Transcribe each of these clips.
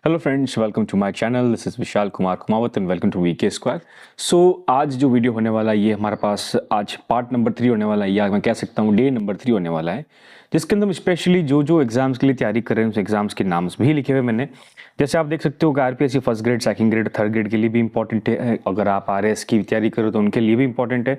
Hello friends, welcome to my channel. This is Vishal Kumar Kumawat and welcome to VK square. So आज जो video होने वाला है ये हमारे पास आज पार्ट नंबर 3 होने वाला है, या मैं कह सकता हूँ डे नंबर 3 होने वाला है, जिसके अंदर हम स्पेशली जो एग्जाम्स के लिए तैयारी कर रहे हैं उस एग्जाम्स के नाम्स भी लिखे हुए मैंने। जैसे आप देख सकते हो कि RPSC first grade, second grade, third grade के लिए भी इंपॉर्टेंट है। अगर आप आरएस की तैयारी करो तो उनके लिए भी इंपॉर्टेंट है,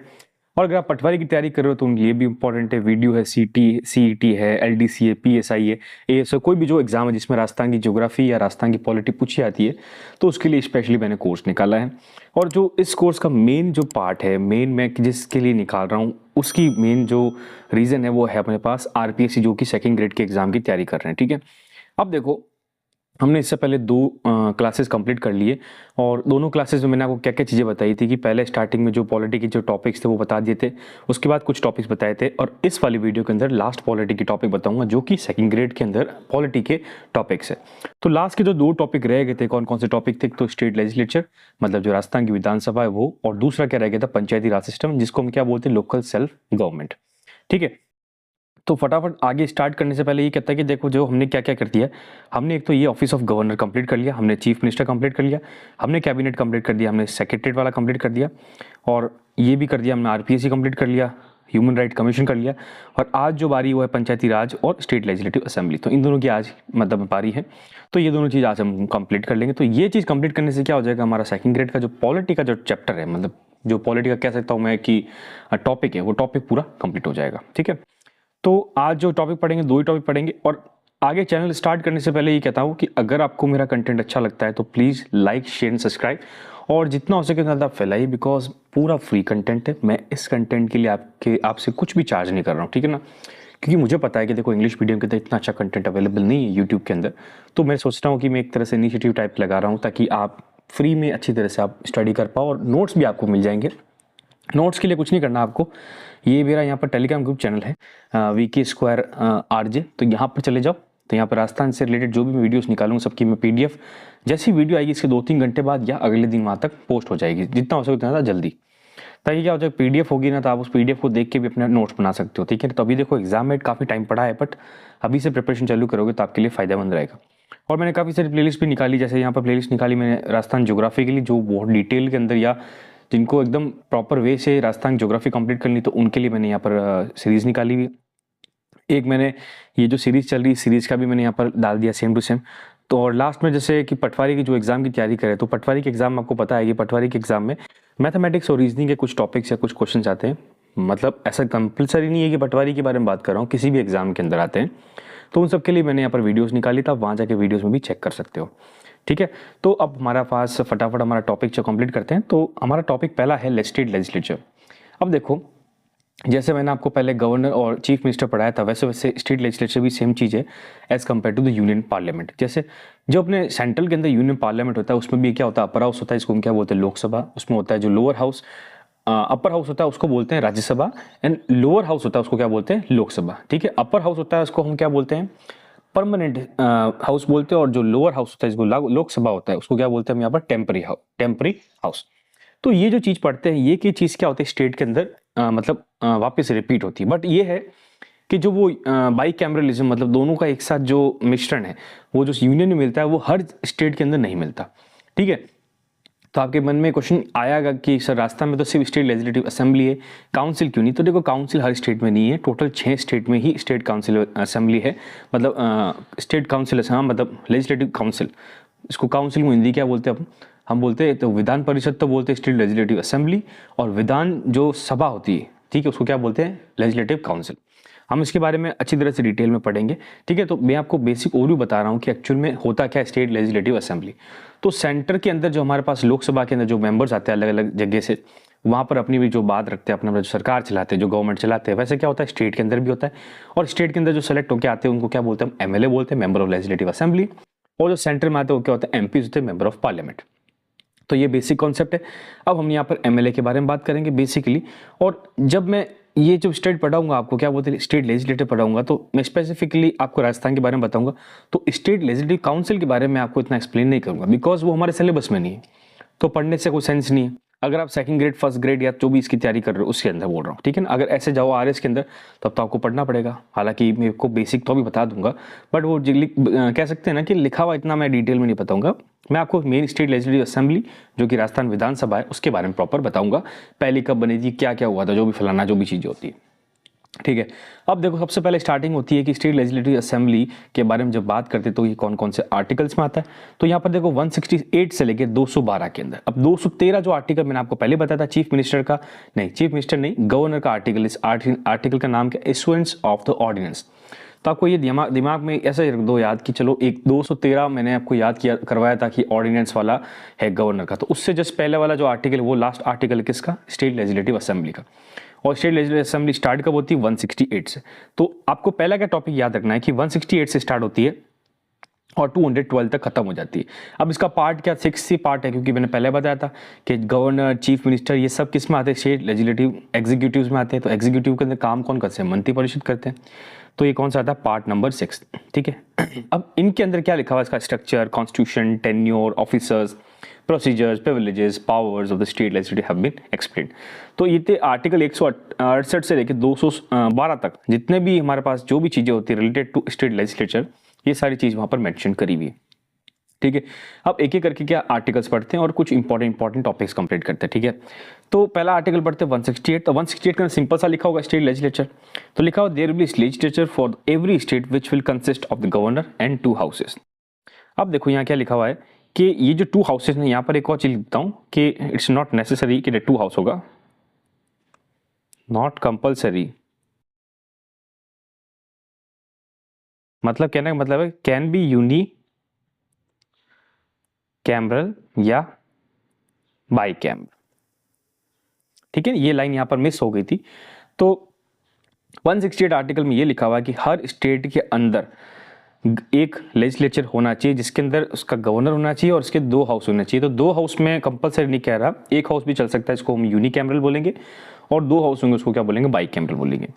और अगर आप पटवारी की तैयारी कर रहे हो तो उनके लिए भी इंपॉर्टेंट है। वीडियो है, सीईटी है, एलडीसी है, पीएसआई है, एएसओ, कोई भी जो एग्जाम है जिसमें राजस्थान की ज्योग्राफी या राजस्थान की पॉलिटी पूछी जाती है तो उसके लिए स्पेशली मैंने कोर्स निकाला है। और जो इस कोर्स का मेन जो पार्ट है, मेन मैं जिसके लिए निकाल रहा हूँ उसकी मेन जो रीज़न है वो है अपने पास आरपीएससी, जो कि सेकेंड ग्रेड के एग्जाम की तैयारी कर रहे हैं। ठीक है, अब देखो, हमने इससे पहले 2 क्लासेस कंप्लीट कर लिए, और दोनों क्लासेस में मैंने आपको क्या क्या चीज़ें बताई थी कि पहले स्टार्टिंग में जो पॉलिटी के जो टॉपिक्स थे वो बता दिए थे, उसके बाद कुछ टॉपिक्स बताए थे, और इस वाली वीडियो के अंदर लास्ट पॉलिटी की टॉपिक बताऊंगा जो कि सेकंड ग्रेड के अंदर पॉलिटी के टॉपिक्स है। तो लास्ट के जो 2 टॉपिक रह गए थे, कौन कौन से टॉपिक थे? तो स्टेट लेजिस्लेचर, मतलब जो राजस्थान की विधानसभा है वो, और दूसरा क्या रह गया था? पंचायती राज सिस्टम, जिसको हम क्या बोलते हैं? Local self government. ठीक है, तो फटाफट आगे स्टार्ट करने से पहले ये कहता है कि देखो जो हमने क्या क्या कर दिया। हमने एक तो ये ऑफिस ऑफ गवर्नर कंप्लीट कर लिया, हमने चीफ मिनिस्टर कंप्लीट कर लिया, हमने कैबिनेट कंप्लीट कर दिया, हमने सेक्रेटरीट वाला कंप्लीट कर दिया, और ये भी कर दिया हमने आरपीएससी कंप्लीट कर लिया, ह्यूमन राइट कमीशन कर लिया, और आज जो बारी वो है पंचायती राज और स्टेट लेजिस्लेटिव असेंबली। तो इन दोनों की आज मतलब बारी है, तो ये दोनों चीज़ आज हम कंप्लीट कर लेंगे। तो ये चीज़ कंप्लीट करने से क्या हो जाएगा, हमारा सेकंड ग्रेड का जो पॉलिटी का जो चैप्टर है, मतलब जो पॉलिटी का कह सकता हूँ मैं कि टॉपिक है, वो टॉपिक पूरा कंप्लीट हो जाएगा। ठीक है, तो आज जो टॉपिक पढ़ेंगे 2 ही टॉपिक पढ़ेंगे। और आगे चैनल स्टार्ट करने से पहले ये कहता हूँ कि अगर आपको मेरा कंटेंट अच्छा लगता है तो please like, share and subscribe, और जितना हो सके उतना ज़्यादा फैलाइए, बिकॉज पूरा फ्री कंटेंट है। मैं इस कंटेंट के लिए आपसे कुछ भी चार्ज नहीं कर रहा हूँ, ठीक है ना, क्योंकि मुझे पता है कि देखो इंग्लिश मीडियम के अंदर इतना अच्छा कंटेंट अवेलेबल नहीं है यूट्यूब के अंदर। तो मैं सोचता हूँ कि मैं एक तरह से इनिशिएटिव टाइप लगा रहा हूँ ताकि आप फ्री में अच्छी तरह से आप स्टडी कर पाओ, और नोट्स भी आपको मिल जाएंगे। नोट्स के लिए कुछ नहीं करना आपको, ये मेरा यहाँ पर टेलीग्राम ग्रुप चैनल है वीके स्क्वायर आरजे, तो यहाँ पर चले जाओ। तो यहाँ पर राजस्थान से रिलेटेड जो भी मैं वीडियोस निकालूंगा सबकी मैं पीडीएफ, जैसी वीडियो आएगी इसके 2-3 घंटे बाद या अगले दिन वहाँ तक पोस्ट हो जाएगी, जितना हो सके उतना ज़्यादा जल्दी, ताकि क्या हो जाए पीडीएफ होगी ना तो आप उस पीडीएफ को देख के भी अपने नोट्स बना सकते हो। ठीक है, तो अभी देखो एग्जाम में काफ़ी टाइम पड़ा है, बट अभी से प्रिपरेशन चालू करोगे तो आपके लिए फ़ायदेमंद रहेगा। और मैंने काफ़ी सारी प्लेलिस्ट भी निकाली, जैसे यहाँ पर प्लेलिस्ट निकाली मैंने राजस्थान ज्योग्राफी के लिए, जो बहुत डिटेल के अंदर या जिनको एकदम प्रॉपर वे से राजस्थान ज्योग्राफी कंप्लीट करनी, तो उनके लिए मैंने यहाँ पर सीरीज़ निकाली हुई। एक मैंने ये जो सीरीज़ चल रही है, सीरीज़ का भी मैंने यहाँ पर डाल दिया सेम टू सेम। तो और लास्ट में जैसे कि पटवारी की जो एग्ज़ाम की तैयारी करे, तो पटवारी के एग्ज़ाम आपको पता है कि पटवारी के एग्ज़ाम में मैथमेटिक्स और रीजनिंग के कुछ टॉपिक्स या कुछ क्वेश्चन आते हैं। मतलब ऐसा कंपलसरी नहीं है कि पटवारी के बारे में बात कर रहा हूँ, किसी भी एग्ज़ाम के अंदर आते हैं। तो उन सब के लिए मैंने यहाँ पर वीडियोज़ निकाली था, वहाँ जाके वीडियोज़ में भी चेक कर सकते हो। ठीक है, तो अब हमारा पास फटाफट हमारा टॉपिक जो कंप्लीट करते हैं। तो हमारा टॉपिक पहला है स्टेट लेजिस्लेचर। अब देखो, जैसे मैंने आपको पहले गवर्नर और चीफ मिनिस्टर पढ़ाया था, वैसे वैसे स्टेट लेजिस्लेचर भी सेम चीज़ है as compare to the union parliament. जैसे जो अपने सेंट्रल के अंदर यूनियन पार्लियामेंट होता है, उसमें भी क्या होता है? अपर हाउस होता है, इसको हम क्या बोलते हैं? लोकसभा। उसमें होता है जो लोअर हाउस, अपर हाउस होता है उसको बोलते हैं राज्यसभा, एंड लोअर हाउस होता है उसको क्या बोलते हैं? लोकसभा। ठीक है, अपर हाउस होता है उसको हम क्या बोलते हैं? परमानेंट हाउस बोलते हैं, और जो लोअर हाउस होता है इसको लोकसभा होता है उसको क्या बोलते हैं हम यहाँ पर? Temporary house. तो ये जो चीज़ पढ़ते हैं, ये की चीज़ क्या होती है स्टेट के अंदर, मतलब वापस रिपीट होती है। बट ये है कि जो वो बाई कैमरलिज्म, मतलब दोनों का एक साथ जो मिश्रण है, वो जो यूनियन में मिलता है वो हर स्टेट के अंदर नहीं मिलता। ठीक है, तो आपके मन में क्वेश्चन आएगा कि सर राजस्थान में तो सिर्फ स्टेट लेजिस्लेटिव असेंबली है, काउंसिल क्यों नहीं? तो देखो, काउंसिल हर स्टेट में नहीं है, टोटल 6 स्टेट में ही स्टेट काउंसिल असेंबली है, मतलब स्टेट काउंसिल, हाँ, मतलब लेजिस्लेटिव काउंसिल। इसको काउंसिल को हिंदी क्या बोलते हैं हम बोलते हैं तो विधान परिषद तो बोलते हैं स्टेट लेजिस्लेटिव असेंबली, और विधान जो सभा होती है, ठीक है, उसको क्या बोलते हैं? Legislative council. हम इसके बारे में अच्छी तरह से डिटेल में पढ़ेंगे। ठीक है, तो मैं आपको बेसिक ओवरव्यू बता रहा हूँ कि एक्चुअल में होता क्या है स्टेट लेजिस्लेटिव असेंबली। तो सेंटर के अंदर जो हमारे पास लोकसभा के अंदर जो मेंबर्स आते हैं अलग अलग जगह से, वहाँ पर अपनी भी जो बात रखते हैं, अपना जो सरकार चलाते हैं, जो गवर्नमेंट चलाते हैं, वैसे क्या होता है स्टेट के अंदर भी होता है। और स्टेट के अंदर जो सेलेक्ट होकर आते हैं उनको क्या बोलते हैं? हम एमएलए बोलते हैं, मेंबर ऑफ लेजिस्लेटिव असेंबली। और जो सेंटर में आते हैं वो क्या होता है? एमपीज होते हैं, मेंबर ऑफ पार्लियामेंट। तो ये बेसिक कॉन्सेप्ट है। अब हम यहाँ पर एमएलए के बारे में बात करेंगे बेसिकली। और जब मैं ये जो स्टेट पढ़ाऊंगा आपको, क्या बोलते हैं? स्टेट लेजिस्लेटिव पढ़ाऊंगा, तो मैं स्पेसिफिकली आपको राजस्थान के बारे में बताऊंगा। तो स्टेट लेजिस्लेटिव काउंसिल के बारे में आपको इतना एक्सप्लेन नहीं करूंगा, बिकॉज वो हमारे सिलेबस में नहीं है, तो पढ़ने से कोई सेंस नहीं है। अगर आप सेकंड ग्रेड, फर्स्ट ग्रेड या जो भी इसकी तैयारी कर रहे हो उसके अंदर बोल रहा हूँ, ठीक है ना। अगर ऐसे जाओ आरएस के अंदर तब तो आपको पढ़ना पड़ेगा, हालांकि मेरे को बेसिक तो अभी बता दूंगा, बट वो कह सकते हैं ना कि लिखा हुआ इतना मैं डिटेल में नहीं बताऊंगा। मैं आपको मेन स्टेट लेजिस्लेटिव असेंबली जो कि राजस्थान विधानसभा है उसके बारे में प्रॉपर बताऊंगा, पहले कब बनी थी, क्या क्या हुआ था, जो भी फलाना जो भी चीज़ें होती है, ठीक है। अब देखो सबसे पहले स्टार्टिंग होती है कि स्टेट लेजिस्लेटिव असेंबली के बारे में जब बात करते हैं तो ये कौन कौन से आर्टिकल्स में आता है। तो यहाँ पर देखो 168 से लेकर 212 के अंदर, अब 213 जो आर्टिकल मैंने आपको पहले बताया था चीफ मिनिस्टर का, नहीं चीफ मिनिस्टर नहीं, गवर्नर का आर्टिकल, इस आर्टिकल का नाम क्या, इशुएंस ऑफ द ऑर्डिनेंस। तो आपको ये दिमाग में ऐसे रख दो याद कि चलो एक 213 मैंने आपको याद किया करवाया था कि ऑर्डिनेंस वाला है गवर्नर का, तो उससे जस्ट पहले वाला जो आर्टिकल वो लास्ट आर्टिकल किसका, स्टेट लेजिस्लेटिव असेंबली का। और स्टेट लेजिस्लेटिव असेंबली स्टार्ट कब होती है, 168 से। तो आपको पहला क्या टॉपिक याद रखना है कि 168 से स्टार्ट होती है और 212 तक खत्म हो जाती है। अब इसका पार्ट क्या, 6 पार्ट है, क्योंकि मैंने पहले बताया था कि गवर्नर, चीफ मिनिस्टर, ये सब किस में आते हैं, स्टेट लेजिस्लेटिव एग्जीक्यूटिव में आते हैं। तो एग्जीक्यूटिव के अंदर काम कौन करते हैं, मंत्रिपरिषद करते हैं। तो ये कौन सा आता है, पार्ट नंबर 6, ठीक है। अब इनके अंदर क्या लिखा हुआ है, इसका structure, constitution, tenure, officers, procedures, privileges, powers of the state legislative have been explained. तो ये थे आर्टिकल 168 से लेकर 212 तक जितने भी हमारे पास जो भी चीजें होती है रिलेटेड टू स्टेट लेजिस्लेचर, ये सारी चीज वहां पर मेंशन करी हुई है, ठीक है। अब एक एक करके क्या आर्टिकल्स पढ़ते हैं और कुछ इंपॉर्टेंट टॉपिक्स कंप्लीट करते हैं, ठीक है। तो पहला आर्टिकल पढ़ते हैं 168। तो 168 का सिंपल सा लिखा होगा स्टेट लेजिस्लेचर, तो लिखा हुआ there will be legislature for every state which will consist of the governor and 2 houses. अब देखो यहाँ क्या लिखा हुआ है कि ये जो 2 हाउसेस ने, यहाँ पर एक और चीज लिखता हूँ कि इट्स नॉट नेसेसरी कि 2 हाउस होगा, नॉट कंपल्सरी, मतलब कहने का मतलब है कैन बी यूनी कैमरल या बाई कैमरल, ठीक है। ये लाइन यहाँ पर मिस हो गई थी। तो 168 आर्टिकल में ये लिखा हुआ है कि हर स्टेट के अंदर एक लेजिस्लेचर होना चाहिए जिसके अंदर उसका गवर्नर होना चाहिए और उसके 2 हाउस होना चाहिए। तो 2 हाउस में कंपलसरी नहीं कह रहा, एक हाउस भी चल सकता है, इसको हम यूनी कैमरल बोलेंगे, और 2 हाउस होंगे उसको क्या बोलेंगे, बाई कैमरल बोलेंगे।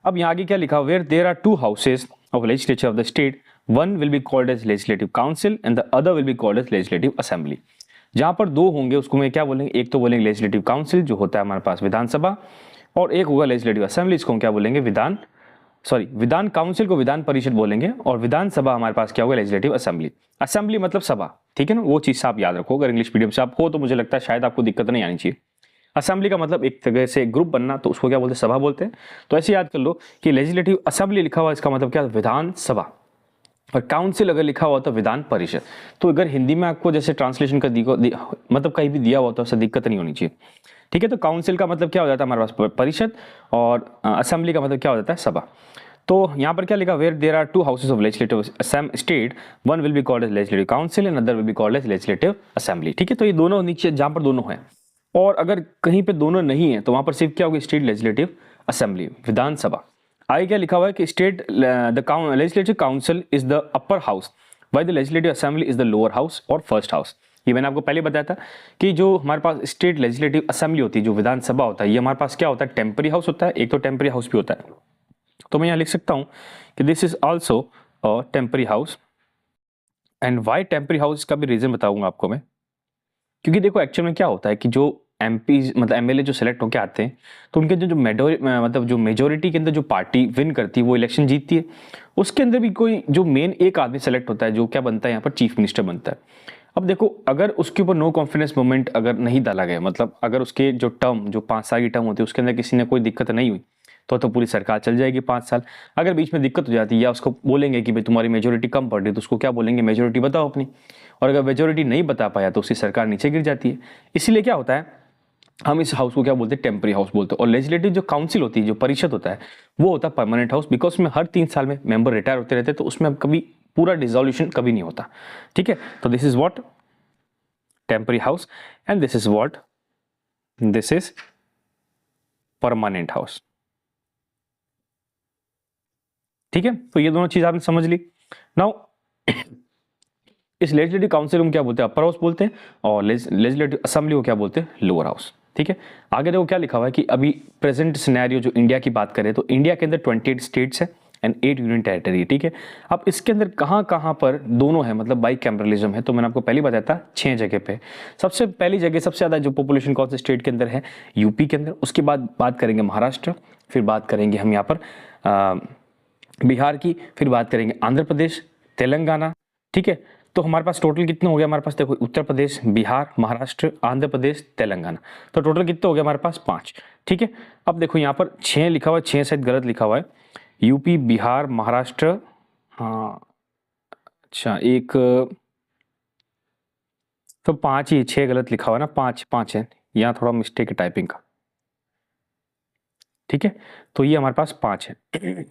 अब यहाँ आगे क्या लिखा, where there are 2 houses of legislature of the state, one will be called as legislative council and the other will be called as legislative assembly. जहां पर 2 होंगे उसको मैं क्या बोलेंगे, एक तो बोलेंगे लेजिस्लेटिव काउंसिल जो होता है हमारे पास विधानसभा, और एक होगा लेजिस्लेटिव असेंबली, इसको हम क्या बोलेंगे, विधान काउंसिल को विधान परिषद बोलेंगे, और विधानसभा हमारे पास क्या होगा, लेजिस्लेटिव असेंबली। असेंबली मतलब सभा, ठीक है ना, वो चीज आप याद रखो। अगर इंग्लिश मीडियम से आप हो तो मुझे लगता है शायद आपको दिक्कत नहीं आनी चाहिए। असेंबली का मतलब एक तरह से ग्रुप बनना, तो उसको क्या बोलते हैं, सभा बोलते हैं। तो ऐसे याद कर लो कि लेजिस्लेटिव असेंबली लिखा हुआ इसका मतलब क्या, विधान सभा, और काउंसिल अगर लिखा हुआ तो विधान परिषद। तो अगर हिंदी में आपको जैसे ट्रांसलेशन का मतलब कहीं भी दिया हुआ तो उससे दिक्कत नहीं होनी चाहिए, ठीक है। तो काउंसिल का मतलब क्या हो जाता है हमारे पास, परिषद, और असेंबली का मतलब क्या हो जाता है, सभा। तो यहाँ पर क्या लिखा, where there are 2 houses of legislative state, one will be called as legislative council and other will be called as legislative assembly, ठीक है। तो ये दोनों नीचे जहाँ पर दोनों हैं, और अगर कहीं पे दोनों नहीं है तो वहां पर सिर्फ क्या होगी, स्टेट लेजिस्लेटिव असेंबली, विधानसभा। आगे क्या लिखा हुआ है कि state legislative council is the upper house while the legislative assembly is the lower house और फर्स्ट हाउस। ये मैंने आपको पहले बताया था कि जो हमारे पास स्टेट लेजिस्लेटिव असेंबली होती है, जो विधानसभा होता है, ये हमारे पास क्या होता है, टेम्पररी हाउस होता है, एक तो टेम्पररी हाउस भी होता है। तो मैं यहाँ लिख सकता हूँ कि this is also a temporary house, and why temporary house का भी रीजन बताऊंगा आपको मैं, क्योंकि देखो एक्चुअल में क्या होता है कि जो एमपी मतलब एमएलए जो सेलेक्ट होकर आते हैं, तो उनके जो मेजोरिटी के अंदर जो पार्टी विन करती है वो इलेक्शन जीतती है, उसके अंदर भी कोई जो मेन एक आदमी सेलेक्ट होता है जो क्या बनता है यहाँ पर, चीफ मिनिस्टर बनता है। अब देखो अगर उसके ऊपर नो कॉन्फिडेंस मूवमेंट अगर नहीं डाला गया, मतलब अगर उसके जो 5 साल की टर्म होती है उसके अंदर किसी ने कोई दिक्कत नहीं हुई तो पूरी सरकार चल जाएगी 5 साल। अगर बीच में दिक्कत हो जाती है या उसको बोलेंगे कि भाई तुम्हारी मेजोरिटी कम पड़ रही, तो उसको क्या बोलेंगे, मेजोरिटी बताओ अपनी, और अगर मेजोरिटी नहीं बता पाया तो उसकी सरकार नीचे गिर जाती है। इसीलिए क्या होता है, हम इस हाउस को क्या बोलते हैं, टेम्पररी हाउस बोलते हैं। और लेजिस्लेटिव जो काउंसिल होती है, जो परिषद होता है, वो होता है परमानेंट हाउस, बिकॉज उसमें हर 3 साल में मेंबर रिटायर होते रहते हैं, तो उसमें कभी पूरा डिसोल्यूशन कभी नहीं होता, ठीक है। तो this is what temporary house and this is permanent house, ठीक है। तो ये दोनों चीज आपने समझ ली। नाउ इस लेजिस्लेटिव काउंसिल को क्या बोलते हैं, अपर हाउस बोलते हैं, और लेजिस्लेटिव असेंबली को क्या बोलते हैं, लोअर हाउस, ठीक है। आगे देखो क्या लिखा हुआ है कि अभी प्रेजेंट सिनेरियो जो इंडिया की बात करें तो इंडिया के अंदर 28 स्टेट्स है एंड 8 यूनियन टेरिटरी। ठीक है, अब इसके अंदर कहाँ कहाँ पर दोनों है, मतलब बाई कैमरलिज्म है, तो मैंने आपको पहले बताया था 6 जगह पे। सबसे पहली जगह सबसे ज़्यादा जो पॉपुलेशन कौन से स्टेट के अंदर है, यूपी के अंदर। उसके बाद बात करेंगे महाराष्ट्र, फिर बात करेंगे हम यहाँ पर बिहार की, फिर बात करेंगे आंध्र प्रदेश, तेलंगाना। ठीक है, तो हमारे पास टोटल कितने हो गया, हमारे पास देखो उत्तर प्रदेश, बिहार, महाराष्ट्र, आंध्र प्रदेश, तेलंगाना, तो टोटल कितने हो गया हमारे पास 5। ठीक है, अब देखो यहाँ पर 6 लिखा हुआ है, 6 शायद गलत लिखा हुआ है, यूपी, बिहार, महाराष्ट्र, हाँ अच्छा एक, तो 5 ही, 6 गलत लिखा हुआ है ना, 5 है, यहाँ थोड़ा मिस्टेक है टाइपिंग का। ठीक है, तो ये हमारे पास 5 है।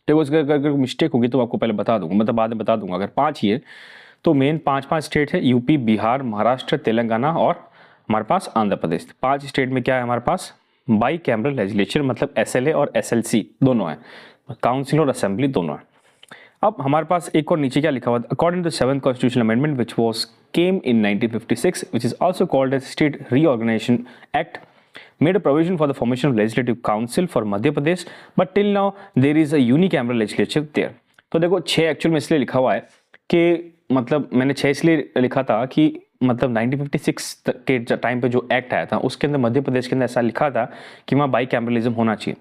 देखो इसका अगर मिस्टेक होगी तो आपको पहले बता दूंगा, मतलब बाद में बता दूंगा। अगर 5 ही है तो मेन 5 स्टेट है, यूपी, बिहार, महाराष्ट्र, तेलंगाना और हमारे पास आंध्र प्रदेश। 5 स्टेट में क्या है हमारे पास, बाई कैमरल लेजिस्लेचर, मतलब SLA और SLC दोनों है, काउंसिल और असेंबली दोनों है। अब हमारे पास एक और नीचे क्या लिखा हुआ है, according to 7th constitutional amendment which was came in 1956 which is also called as state reorganisation act, made a provision for the formation of legislative council for Madhya Pradesh, but till now there is a unicameral legislature there। तो देखो 6 actual में इसलिए लिखा हुआ है कि मतलब मैंने 6 इसलिए लिखा था कि मतलब 1956 के टाइम पे जो एक्ट आया था उसके अंदर मध्य प्रदेश के अंदर ऐसा लिखा था कि वहाँ बाई कैमरलिज्म होना चाहिए,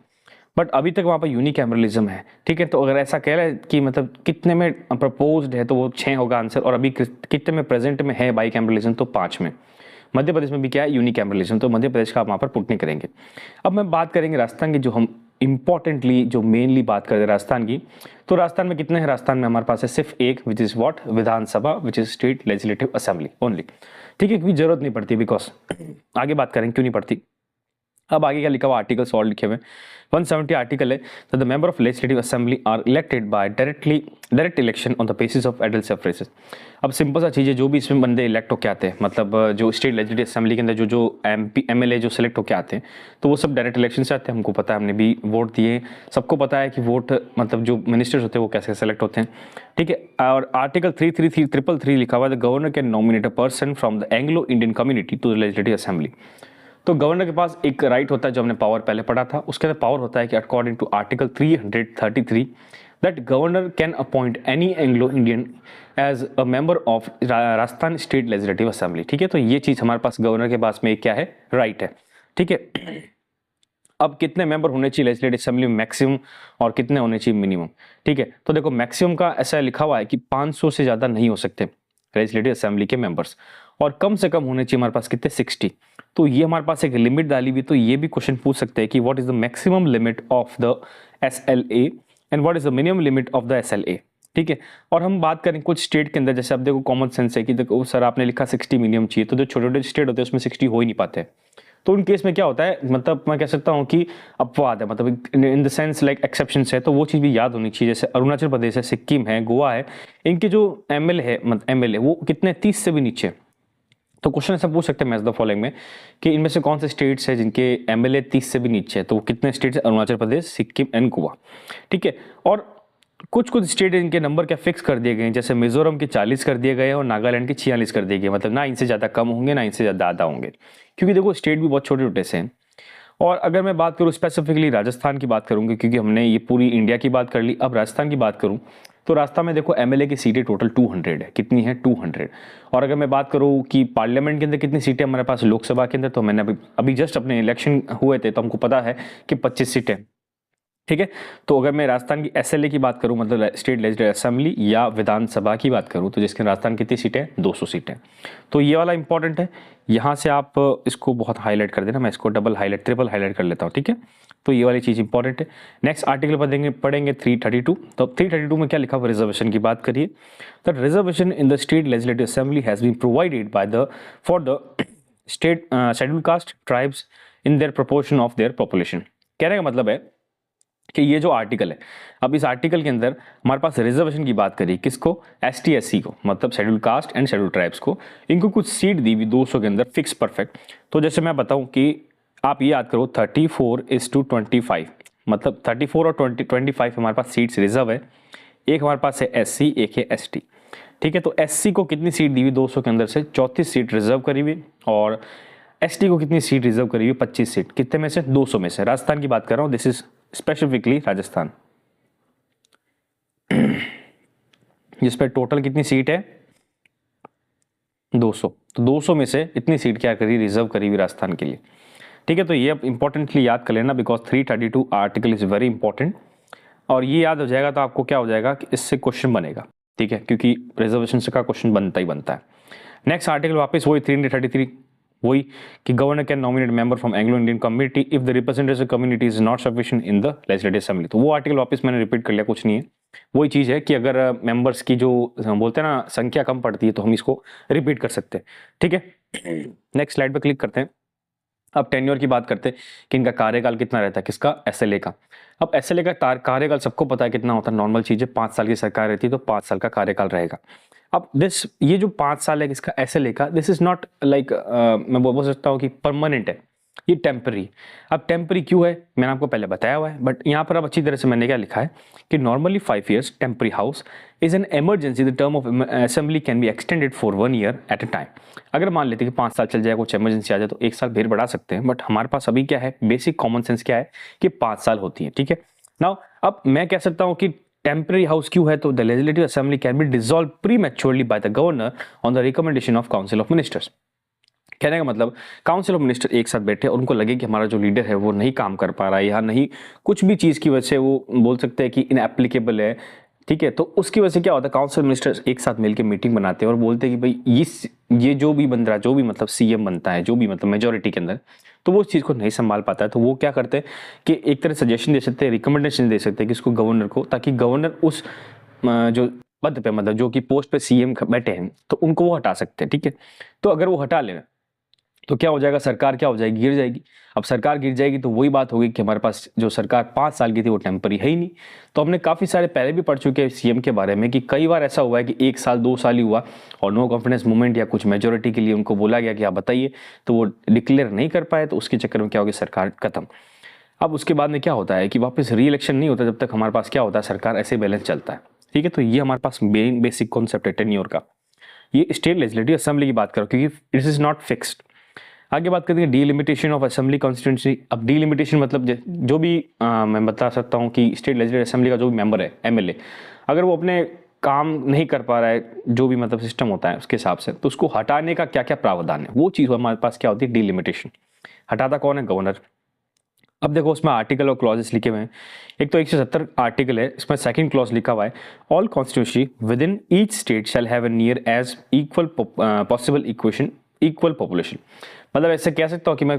बट अभी तक वहाँ पर यूनिकैमरलिज्म है। ठीक है, तो अगर ऐसा कह रहा है कि मतलब कितने में प्रपोज्ड है तो वो 6 होगा आंसर, और अभी कितने में प्रेजेंट में है बाई कैमरलिज्म, तो 5 में। मध्य प्रदेश में भी क्या है, यूनिकैमरलिज्म, तो मध्य प्रदेश का आप वहाँ पर पुट नहीं करेंगे। अब मैं बात करेंगे राजस्थान की, जो हम इंपॉर्टेंटली जो मेनली बात करते हैं राजस्थान की, तो राजस्थान में कितने हैं, राजस्थान में हमारे पास है सिर्फ एक, विच is what, Vidhan Sabha, which is state legislative assembly only. ठीक है, क्योंकि जरूरत नहीं पड़ती, बिकॉज आगे बात करेंगे क्यों नहीं पड़ती। अब आगे क्या लिखा हुआ, आर्टिकल्स और लिखे हुए 170 आर्टिकल है, तो the member of legislative assembly are elected by direct election on the basis of adult suffrages. अब सिंपल सा चीज़ है, जो भी इसमें बंदे इलेक्ट होके आते हैं, मतलब जो स्टेट लेजिस्लेटिव असेंबली के अंदर जो MP MLA जो सिलेक्ट होके आते हैं, तो वो सब डायरेक्ट इलेक्शन से आते हैं। हमको पता है, हमने भी वोट दिए, सबको पता है कि वोट मतलब जो मिनिस्टर्स होते हैं वो कैसे सेलेक्ट होते हैं। ठीक है, और आर्टिकल 333 लिखा हुआ है, the governor can nominate a person from the Anglo Indian community to the legislative assembly. तो गवर्नर के पास एक राइट होता है, जो हमने पावर पहले पढ़ा था, उसके अंदर पावर होता है कि according to article 333 that governor can appoint any Anglo Indian as a member of Rajasthan state legislative assembly. ठीक है, तो ये चीज़ हमारे पास गवर्नर के पास में क्या है, राइट है। ठीक है, अब कितने मेंबर होने चाहिए लेजिस्लेटिव असेंबली में मैक्सिमम, और कितने होने चाहिए मिनिमम। ठीक है, तो देखो मैक्सिमम का ऐसा लिखा हुआ है कि 500 से ज़्यादा नहीं हो सकते लेजिस्लेटिव असेंबली के मेंबर्स, और कम से कम होने चाहिए हमारे पास कितने, 60। तो ये हमारे पास एक लिमिट डाली हुई, तो ये भी क्वेश्चन पूछ सकते हैं कि what is the maximum limit of the SLA and what is the minimum limit of the SLA। ठीक है, और हम बात करें कुछ स्टेट के अंदर, जैसे अब देखो कॉमन सेंस है कि देखो सर आपने लिखा 60 मिनिमम चाहिए, तो जो छोटे छोटे स्टेट होते हैं उसमें 60 हो ही नहीं पाते। तो उन केस में क्या होता है, मतलब मैं कह सकता हूँ कि अपवाद है, मतलब इन द सेंस लाइक एक्सेप्शन है, तो वो चीज़ भी याद होनी चाहिए। जैसे अरुणाचल प्रदेश है, सिक्किम है, गोवा है, इनके जो MLA है, मतलब MLA वो कितने, 30 से भी नीचे। तो क्वेश्चन ऐसा पूछ सकते हैं मैच द फॉलोइंग में कि इनमें से कौन से स्टेट्स है जिनके MLA 30 से भी नीचे है, तो वो कितने स्टेट्स है, अरुणाचल प्रदेश, सिक्किम एंड गोवा। ठीक है, और कुछ स्टेट इनके नंबर क्या फिक्स कर दिए गए हैं, जैसे मिजोरम के 40 कर दिए गए और नागालैंड के 46 कर दिए गए, मतलब ना इनसे ज़्यादा कम होंगे ना इनसे ज़्यादा होंगे, क्योंकि देखो स्टेट भी बहुत छोटे छोटे से हैं। और अगर मैं बात करूँ स्पेसिफिकली राजस्थान की बात करूँगी, क्योंकि हमने ये पूरी इंडिया की बात कर ली, अब राजस्थान की बात करूँ तो राजस्थान में देखो MLA की सीटें टोटल 200 है, कितनी है, 200। और अगर मैं बात करूँ कि पार्लियामेंट के अंदर कितनी सीटें हमारे पास लोकसभा के अंदर, तो मैंने अभी जस्ट अपने इलेक्शन हुए थे तो हमको पता है कि 25 सीटें। ठीक है, तो अगर मैं राजस्थान की SLA की बात करूं, मतलब स्टेट लेजिस्लेटिव असेंबली या विधानसभा की बात करूं, तो जिसके राजस्थान कितनी सीटें, 200 सीटें। तो ये वाला इंपॉर्टेंट है, यहाँ से आप इसको बहुत हाईलाइट कर देना, मैं इसको डबल हाईलाइट, ट्रिपल हाईलाइट कर लेता हूँ। ठीक है, तो ये वाली चीज़ इंपॉर्टेंट है। नेक्स्ट आर्टिकल पढ़ेंगे 332। तो 332 में क्या लिखा हुआ, रिजर्वेशन की बात करिए। The reservation in the state legislative assembly has been provided by the for the state schedule caste tribes in their proportion of their population. कहने का मतलब है कि ये जो आर्टिकल है, अब इस आर्टिकल के अंदर हमारे पास रिजर्वेशन की बात करी, किसको, ST SC को, मतलब schedule caste and schedule tribes को, इनको कुछ सीट दी हुई 200 के अंदर फिक्स परफेक्ट। तो जैसे मैं बताऊं कि आप ये याद करो 34:25, मतलब 34 और 25 हमारे पास सीट्स रिजर्व है, एक हमारे पास है SC, एक है ST। ठीक है, तो SC को कितनी सीट दी हुई 200 के अंदर से, 34 सीट रिजर्व करी हुई, और ST को कितनी सीट रिजर्व करी हुई, 25 सीट, कितने में से, 200 में से। राजस्थान की बात कर रहा हूँ, दिस इज स्पेसिफिकली राजस्थान। जिस पर टोटल कितनी सीट है 200। तो 200 में से इतनी सीट क्या करी, रिजर्व करी हुई राजस्थान के लिए। ठीक है, तो ये अब इंपॉर्टेंटली याद कर लेना, because 332 article is very important. और ये याद हो जाएगा तो आपको क्या हो जाएगा कि इससे क्वेश्चन बनेगा। ठीक है, क्योंकि रिजर्वेशन से का क्वेश्चन बनता ही बनता है। नेक्स्ट आर्टिकल वापस वही 333, वही कि governor can nominate member from Anglo Indian community if the representative community is not sufficient in the legislative assembly. तो वो आर्टिकल वापस मैंने रिपीट कर लिया, कुछ नहीं है, वही चीज़ है कि अगर मेंबर्स की जो हम बोलते हैं ना संख्या कम पड़ती है तो हम इसको रिपीट कर सकते हैं। ठीक है, नेक्स्ट स्लाइड पर क्लिक करते हैं। अब टेन्योर की बात करते हैं कि इनका कार्यकाल कितना रहता है, किसका, एसएलए का। अब एसएलए का कार्यकाल सबको पता है कितना होता है, नॉर्मल चीज़ है, 5 साल की सरकार रहती है तो 5 साल का कार्यकाल रहेगा। अब ये जो 5 साल है किसका, एसएलए का, दिस इज नॉट लाइक मैं बोल सकता हूँ कि परमानेंट है, ये टेम्पररी। अब टेम्पररी क्यों है, मैंने आपको पहले बताया हुआ है, बट यहाँ पर अब अच्छी तरह से मैंने क्या लिखा है कि normally 5 years temporary house is an emergency, the term of assembly can be extended for 1 year at a time. अगर मान लेते हैं कि 5 साल चल जाए, कुछ इमरजेंसी आ जाए तो 1 साल फिर बढ़ा सकते हैं, बट हमारे पास अभी क्या है, बेसिक कॉमन सेंस क्या है कि 5 साल होती है। ठीक है, नाउ अब मैं कह सकता हूँ कि टेम्पररी हाउस क्यों है, तो the legislative assembly can be dissolve प्रीमैच्योरली by the governor on the recommendation of council of ministers. कहने का मतलब काउंसिल ऑफ मिनिस्टर एक साथ बैठे और उनको लगे कि हमारा जो लीडर है वो नहीं काम कर पा रहा है या नहीं, कुछ भी चीज़ की वजह से वो बोल सकते हैं कि इनएप्लीकेबल है। ठीक है, तो उसकी वजह से क्या होता है, काउंसिल मिनिस्टर्स एक साथ मिलकर मीटिंग बनाते हैं और बोलते हैं कि भाई ये जो भी बन रहा है, जो भी मतलब सीएम बनता है, जो भी मतलब मेजोरिटी के अंदर, तो वो उस चीज़ को नहीं संभाल पाता है, तो वो क्या करते हैं कि एक तरह सजेशन दे सकते हैं, रिकमेंडेशन दे सकते हैं किसको, गवर्नर को, ताकि गवर्नर उस जो पद पे मतलब जो कि पोस्ट पे सीएम बैठे हैं तो उनको वो हटा सकते हैं। ठीक है, तो अगर वो हटा लेना तो क्या हो जाएगा, सरकार क्या हो जाएगी, गिर जाएगी। अब सरकार गिर जाएगी तो वही बात होगी कि हमारे पास जो सरकार 5 साल की थी वो टेम्पररी है ही नहीं। तो हमने काफ़ी सारे पहले भी पढ़ चुके हैं सीएम के बारे में कि कई बार ऐसा हुआ है कि 1 साल 2 साल ही हुआ और नो कॉन्फिडेंस मूवमेंट या कुछ मेजोरिटी के लिए उनको बोला गया कि आप बताइए, तो वो डिक्लेयर नहीं कर पाए, तो उसके चक्कर में क्या होगी, सरकार खत्म। अब उसके बाद में क्या होता है कि वापस री इलेक्शन नहीं होता जब तक हमारे पास क्या होता है, सरकार ऐसे बैलेंस चलता है। ठीक है, तो ये हमारे पास मेन बेसिक कॉन्सेप्ट है टेन्योर का। ये स्टेट लेजिस्लेटिव असेंबली की बात करो क्योंकि इट इज नॉट फिक्स्ड। आगे बात करते हैं डीलिमिटेशन ऑफ असेंबली कॉन्स्टिट्यूंसी। अब डीलिमिटेशन मतलब जो भी मैं बता सकता हूँ कि स्टेट लेजिस्लेटिव असेंबली का जो भी मेंबर है, एमएलए, अगर वो अपने काम नहीं कर पा रहा है, जो भी मतलब सिस्टम होता है उसके हिसाब से, तो उसको हटाने का क्या क्या प्रावधान है, वो चीज़ हमारे पास क्या होती है, डीलिमिटेशन। हटाता कौन है, गवर्नर। अब देखो उसमें आर्टिकल और क्लॉजेस लिखे हुए हैं। एक तो 170 आर्टिकल है, इसमें सेकंड क्लॉज लिखा हुआ है, all constituency within each state shall have a near as equal possible equation equal population. मतलब ऐसे कह सकता हूँ कि मैं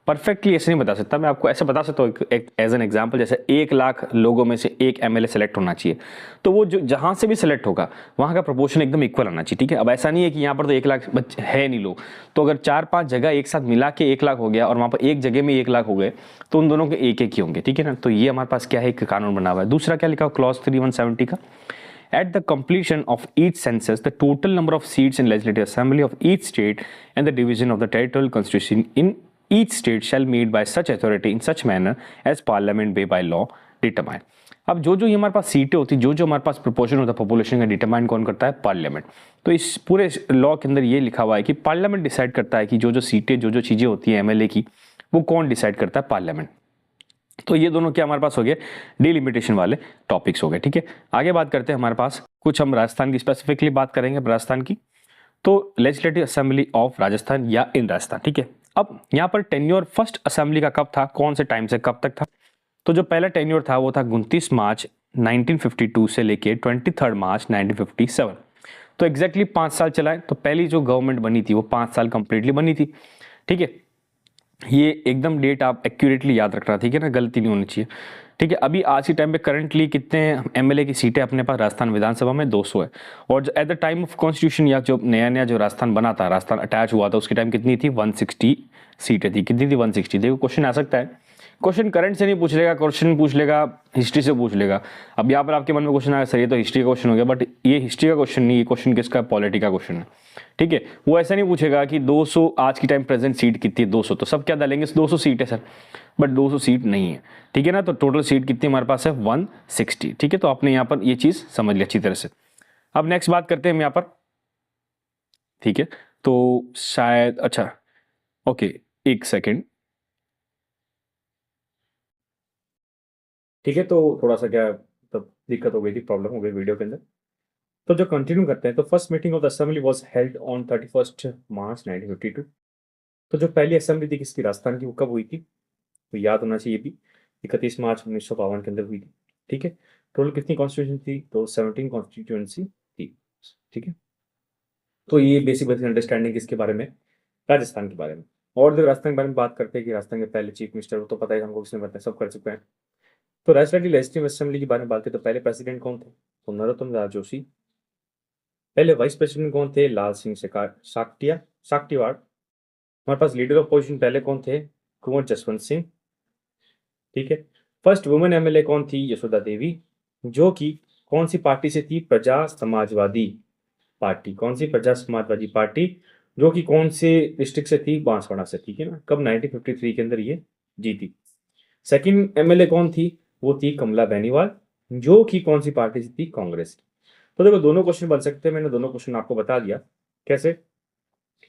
परफेक्टली ऐसे नहीं बता सकता, मैं आपको ऐसे बता सकता हूँ एक एज एन एग्जांपल, जैसे 1 लाख लोगों में से एक एमएलए सेलेक्ट होना चाहिए, तो वो जो जहाँ से भी सेलेक्ट होगा वहाँ का प्रोपोर्शन एकदम इक्वल आना चाहिए। ठीक है, अब ऐसा नहीं है कि यहाँ पर तो 1 लाख बच्चे है नहीं लोग, तो अगर 4-5 जगह एक साथ मिला के 1 लाख हो गया और वहाँ पर एक जगह में 1 लाख हो गए तो उन दोनों के एक एक ही होंगे। ठीक है ना, तो ये हमारे पास क्या है, एक कानून बना हुआ है। दूसरा क्या लिखा हुआ, क्लॉज 3170 का, at the completion of each census, the total number of seats in legislative assembly of each state and the division of the territorial constitution in each state shall made by such authority in such manner as parliament may by law determine। अब जो जो ये हमारे पास सीटें होती, जो जो हमारे पास प्रोपोर्शन होता है पॉपुलेशन का, डिटरमाइन कौन करता है, पार्लियामेंट। तो इस पूरे लॉ के अंदर ये लिखा हुआ है कि पार्लियामेंट डिसाइड करता है कि जो जो सीटें, जो जो चीज़ें होती हैं एमएलए की, वो कौन डिसाइड करता है, पार्लियामेंट। तो ये दोनों क्या हमारे पास हो गए, डीलिमिटेशन वाले टॉपिक्स हो गए। ठीक है, आगे बात करते हैं, हमारे पास कुछ हम राजस्थान की स्पेसिफिकली बात करेंगे, राजस्थान की। तो लेजिस्लेटिव असेंबली ऑफ राजस्थान या इन राजस्थान। ठीक है, अब यहाँ पर टेन्योर फर्स्ट असेंबली का कब था, कौन से टाइम से कब तक था, तो जो पहला टेन्योर था वो था 29 मार्च 1952 से लेके 23 मार्च 1957। तो एग्जैक्टली 5 साल चला है। तो पहली जो गवर्नमेंट बनी थी वो 5 साल कंप्लीटली बनी थी। ठीक है, ये एकदम डेट आप एक्यूरेटली याद रखना, ठीक है ना, गलती नहीं होनी चाहिए। ठीक है, अभी आज के टाइम पे करंटली कितने एमएलए की सीटें अपने पास राजस्थान विधानसभा में, 200 है। और at the time of constitution या जो नया नया जो राजस्थान बना था, राजस्थान अटैच हुआ था, उसके टाइम कितनी थी, 160 सीटें थी। कितनी थी, 160। देखो क्वेश्चन आ सकता है, क्वेश्चन करंट से नहीं पूछ लेगा, क्वेश्चन पूछ लेगा हिस्ट्री से पूछ लेगा। अब यहाँ पर आपके मन में क्वेश्चन आया, सर ये तो हिस्ट्री का क्वेश्चन हो गया, बट ये हिस्ट्री का क्वेश्चन नहीं, ये क्वेश्चन किसका, पॉलिटी का क्वेश्चन है। ठीक है, वो ऐसा नहीं पूछेगा कि 200 आज की टाइम प्रेजेंट सीट कितनी है, 200, तो सब क्या डालेंगे, 200 सीट है सर, बट 200 सीट नहीं है। ठीक है ना, तो टोटल सीट कितनी हमारे पास है, 160। ठीक है, तो आपने यहाँ पर ये चीज समझ ली अच्छी तरह से। अब नेक्स्ट बात करते हैं हम यहाँ पर। ठीक है, तो शायद अच्छा, ओके, एक सेकेंड। ठीक है, तो थोड़ा सा क्या तब दिक्कत हो गई थी, प्रॉब्लम हो गई वीडियो के अंदर। तो जो कंटिन्यू करते हैं, तो first meeting of the assembly was held on 31 मार्च 1952। तो जो पहली असेंबली थी किसकी, राजस्थान की, वो कब हुई थी? तो याद होना चाहिए भी, 31 मार्च 1952 के अंदर हुई थी। ठीक है। टोटल कितनी कॉन्स्टिट्यूशन थी? तो 17 कॉन्स्टिट्यूंसी थी। ठीक है। तो ये बेसिक बेसिक अंडरस्टैंडिंग किसके बारे में? राजस्थान के बारे में। और जो राजस्थान के बारे में बात करते हैं कि राजस्थान के पहले चीफ मिनिस्टर, वो तो पता है हमको, किसने बताया, सब कर चुके हैं। तो राजस्थान की लेजिस्लेटिव असेंबली के बारे में बात करें तो पहले प्रेसिडेंट कौन थे? तो नरोत्तम दास जोशी। पहले वाइस प्रेसिडेंट कौन थे? लाल सिंह साकटियार। हमारे पास लीडर ऑफ पोजिशन पहले कौन थे? कुंवर जसवंत सिंह। ठीक है। फर्स्ट वुमेन एमएलए कौन थी? यशोदा देवी, जो कि कौन सी पार्टी से थी? प्रजा समाजवादी पार्टी। कौन सी? प्रजा समाजवादी पार्टी, जो कि कौन से डिस्ट्रिक्ट से थी? बांसवाड़ा से। ठीक है ना। कब? 1953 के अंदर ये जीती। सेकंड एमएलए कौन थी? वो थी कमला बेनीवाल, जो कि कौन सी पार्टी से थी? कांग्रेस की। तो देखो दोनों क्वेश्चन बन सकते हैं, मैंने दोनों क्वेश्चन आपको बता दिया। कैसे?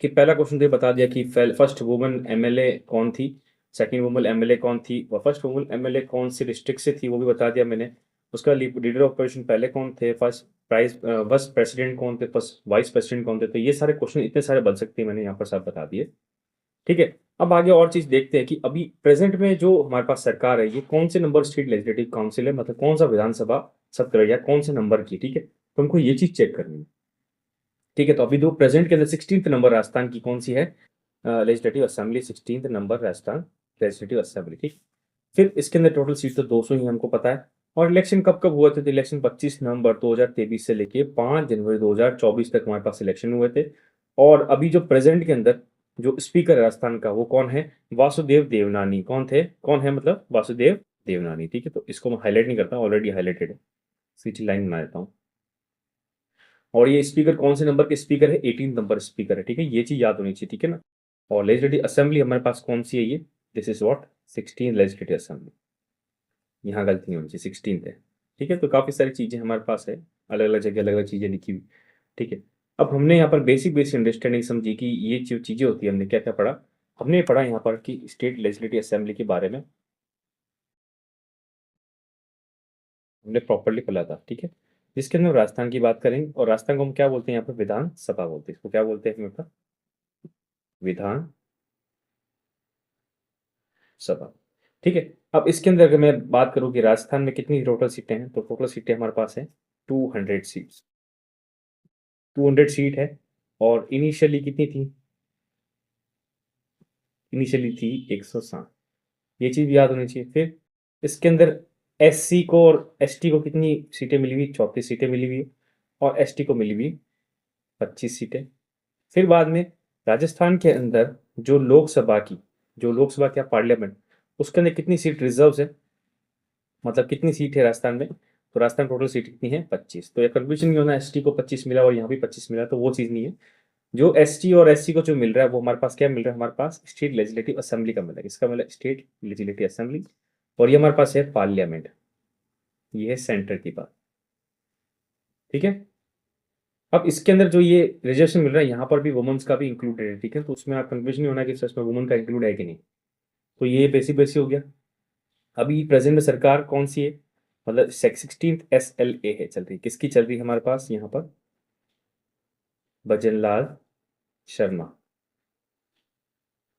कि पहला क्वेश्चन तो ये बता दिया कि फर्स्ट वुमन एमएलए कौन थी, सेकंड वुमन एमएलए कौन थी, और फर्स्ट वुमन एमएलए कौन सी डिस्ट्रिक्ट से थी वो भी बता दिया मैंने। उसका लीडर ऑफ पोजिशन पहले कौन थे, फर्स्ट प्रेसिडेंट कौन थे, फर्स्ट वाइस प्रेसिडेंट कौन थे। तो ये सारे क्वेश्चन इतने सारे बन सकते हैं, मैंने यहाँ पर सब बता दिए। ठीक है। अब आगे और चीज देखते हैं कि अभी प्रेजेंट में जो हमारे पास सरकार है, ये कौन से नंबर स्टेट लेजिस्लेटिव काउंसिल है, मतलब कौन सा विधानसभा सत्र या कौन से नंबर की। ठीक है। तो हमको ये चीज चेक करनी है। ठीक है। तो अभी दो प्रेजेंट के अंदर 16th नंबर राजस्थान की कौन सी है? Legislative assembly, 16th number Rajasthan legislative assembly. ठीक। फिर इसके अंदर टोटल सीट तो 200 ही हमको पता है। और इलेक्शन कब कब हुए थे? तो इलेक्शन 25 नवंबर 2023 से लेके 5 जनवरी 2024 तक हमारे पास इलेक्शन हुए थे। और अभी जो प्रेजेंट के अंदर जो स्पीकर है राजस्थान का, वो कौन है? वासुदेव देवनानी। कौन थे? कौन है मतलब? वासुदेव देवनानी। ठीक है। तो इसको मैं हाईलाइट नहीं करता, ऑलरेडी हाईलाइटेड है, सीटी लाइन बना देता हूँ। और ये स्पीकर कौन से नंबर के स्पीकर है? 18 नंबर स्पीकर है। ठीक है। ये चीज याद होनी चाहिए। ठीक है ना। और लेजिस्लेटिव असेंबली हमारे पास कौन सी है? ये this is what 16 legislative assembly. यहाँ गलती नहीं होनी चाहिए, 16 है। ठीक है। तो काफी सारी चीजें हमारे पास है, अलग अलग जगह अलग अलग चीजें लिखी हुई। ठीक है। अब हमने यहाँ पर बेसिक बेसिक अंडरस्टैंडिंग समझी कि ये जो चीजें होती है, हमने क्या क्या पढ़ा? हमने पढ़ा यहाँ पर कि स्टेट लेजिस्लेटिव असेंबली के बारे में हमने प्रॉपरली पढ़ा था। ठीक है। जिसके अंदर राजस्थान की बात करेंगे, और राजस्थान को हम क्या बोलते हैं? यहाँ पर विधान सभा बोलते हैं। इसको क्या बोलते हैं? हमें विधान सभा। ठीक है। अब इसके अंदर अगर मैं बात करूं कि राजस्थान में कितनी टोटल सीटें हैं, तो टोटल सीटें हमारे पास है 200 सीट्स। 200 सीट है। और इनिशियली कितनी थी? इनिशियली थी 160। ये चीज भी याद होनी चाहिए। फिर इसके अंदर एससी को और एसटी को कितनी सीटें मिली हुई? 34 सीटें मिली हुई। और एसटी को मिली हुई 25 सीटें। फिर बाद में राजस्थान के अंदर जो लोकसभा की, जो लोकसभा क्या पार्लियामेंट, उसके अंदर कितनी सीट रिजर्व है, मतलब कितनी सीट है राजस्थान में? तो राजस्थान टोटल सीट कितनी है? 25। तो यह कंफ्यूजन नहीं होना एसटी को 25 मिला और यहाँ भी 25 मिला, तो वो चीज़ नहीं है। जो एसटी और एससी को जो मिल रहा है, वो हमारे पास क्या मिल रहा है? हमारे पास स्टेट लेजिस्लेटिव असेंबली का मिल रहा है। इसका मतलब स्टेट लेजिस्लेटिव असेंबली। और ये हमारे पास है पार्लियामेंट, ये है सेंटर की बात। ठीक है। अब इसके अंदर जो ये रिजर्वेशन मिल रहा है, यहाँ पर भी वुमेन्स का भी इंक्लूडेड है। ठीक है। तो उसमें आप कंफ्यूजन नहीं होना कि सच में वुमेन का इंक्लूड है कि नहीं। तो ये बेसिक बेसिक हो गया। अभी प्रेजेंट में सरकार कौन सी है? मतलब 16th SLA है चल रही, किसकी चल रही है हमारे पास यहाँ पर? भजनलाल शर्मा।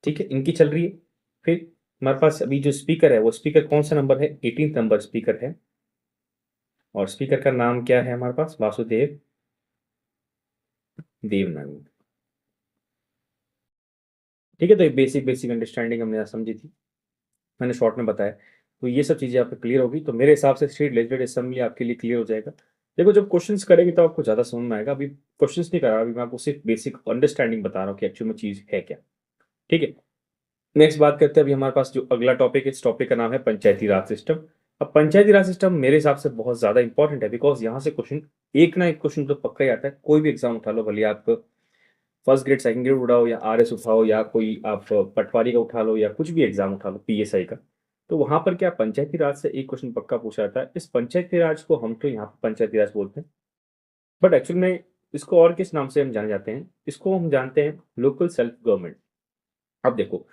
ठीक है। इनकी चल रही है। फिर हमारे पास अभी जो स्पीकर है, वो स्पीकर कौन सा नंबर है? 18th नंबर स्पीकर है। और स्पीकर का नाम क्या है हमारे पास? वासुदेव देवनानी। ठीक है। तो ये बेसिक बेसिक अंडरस्टैंडिंग हमने यहाँ समझी थी, मैंने शॉर्ट में बताया। तो ये सब चीज़ें आपको क्लियर होगी, तो मेरे हिसाब से स्टेट लेजिस्लेटिव असेंबली आपके लिए क्लियर हो जाएगा। देखो जब क्वेश्चंस करेंगे तो आपको ज़्यादा समझ में आएगा। अभी क्वेश्चंस नहीं कर रहा, अभी मैं आपको सिर्फ बेसिक अंडरस्टैंडिंग बता रहा हूँ कि एक्चुअल में चीज़ है क्या। ठीक है। नेक्स्ट बात करते हैं। अभी हमारे पास जो अगला टॉपिक है, इस टॉपिक का नाम है पंचायती राज सिस्टम। अब पंचायती राज सिस्टम मेरे हिसाब से बहुत ज़्यादा इंपॉर्टेंट है, बिकॉज यहाँ से क्वेश्चन एक ना एक क्वेश्चन तो पक्का ही आता है। कोई भी एग्जाम उठा लो, भले आप फर्स्ट ग्रेड सेकंड ग्रेड उठाओ या आरएस उठाओ या कोई आप पटवारी का उठा लो या कुछ भी एग्जाम उठा लो, पीएसआई का, तो वहां पर क्या पंचायती राज से एक क्वेश्चन पक्का पूछा जाता है। इस पंचायती राज को हम तो यहाँ पर पंचायती राज बोलते हैं, बट एक्चुअल में इसको और किस नाम से हम जाने जाते हैं? इसको हम जानते हैं लोकल सेल्फ गवर्नमेंट। अब देखो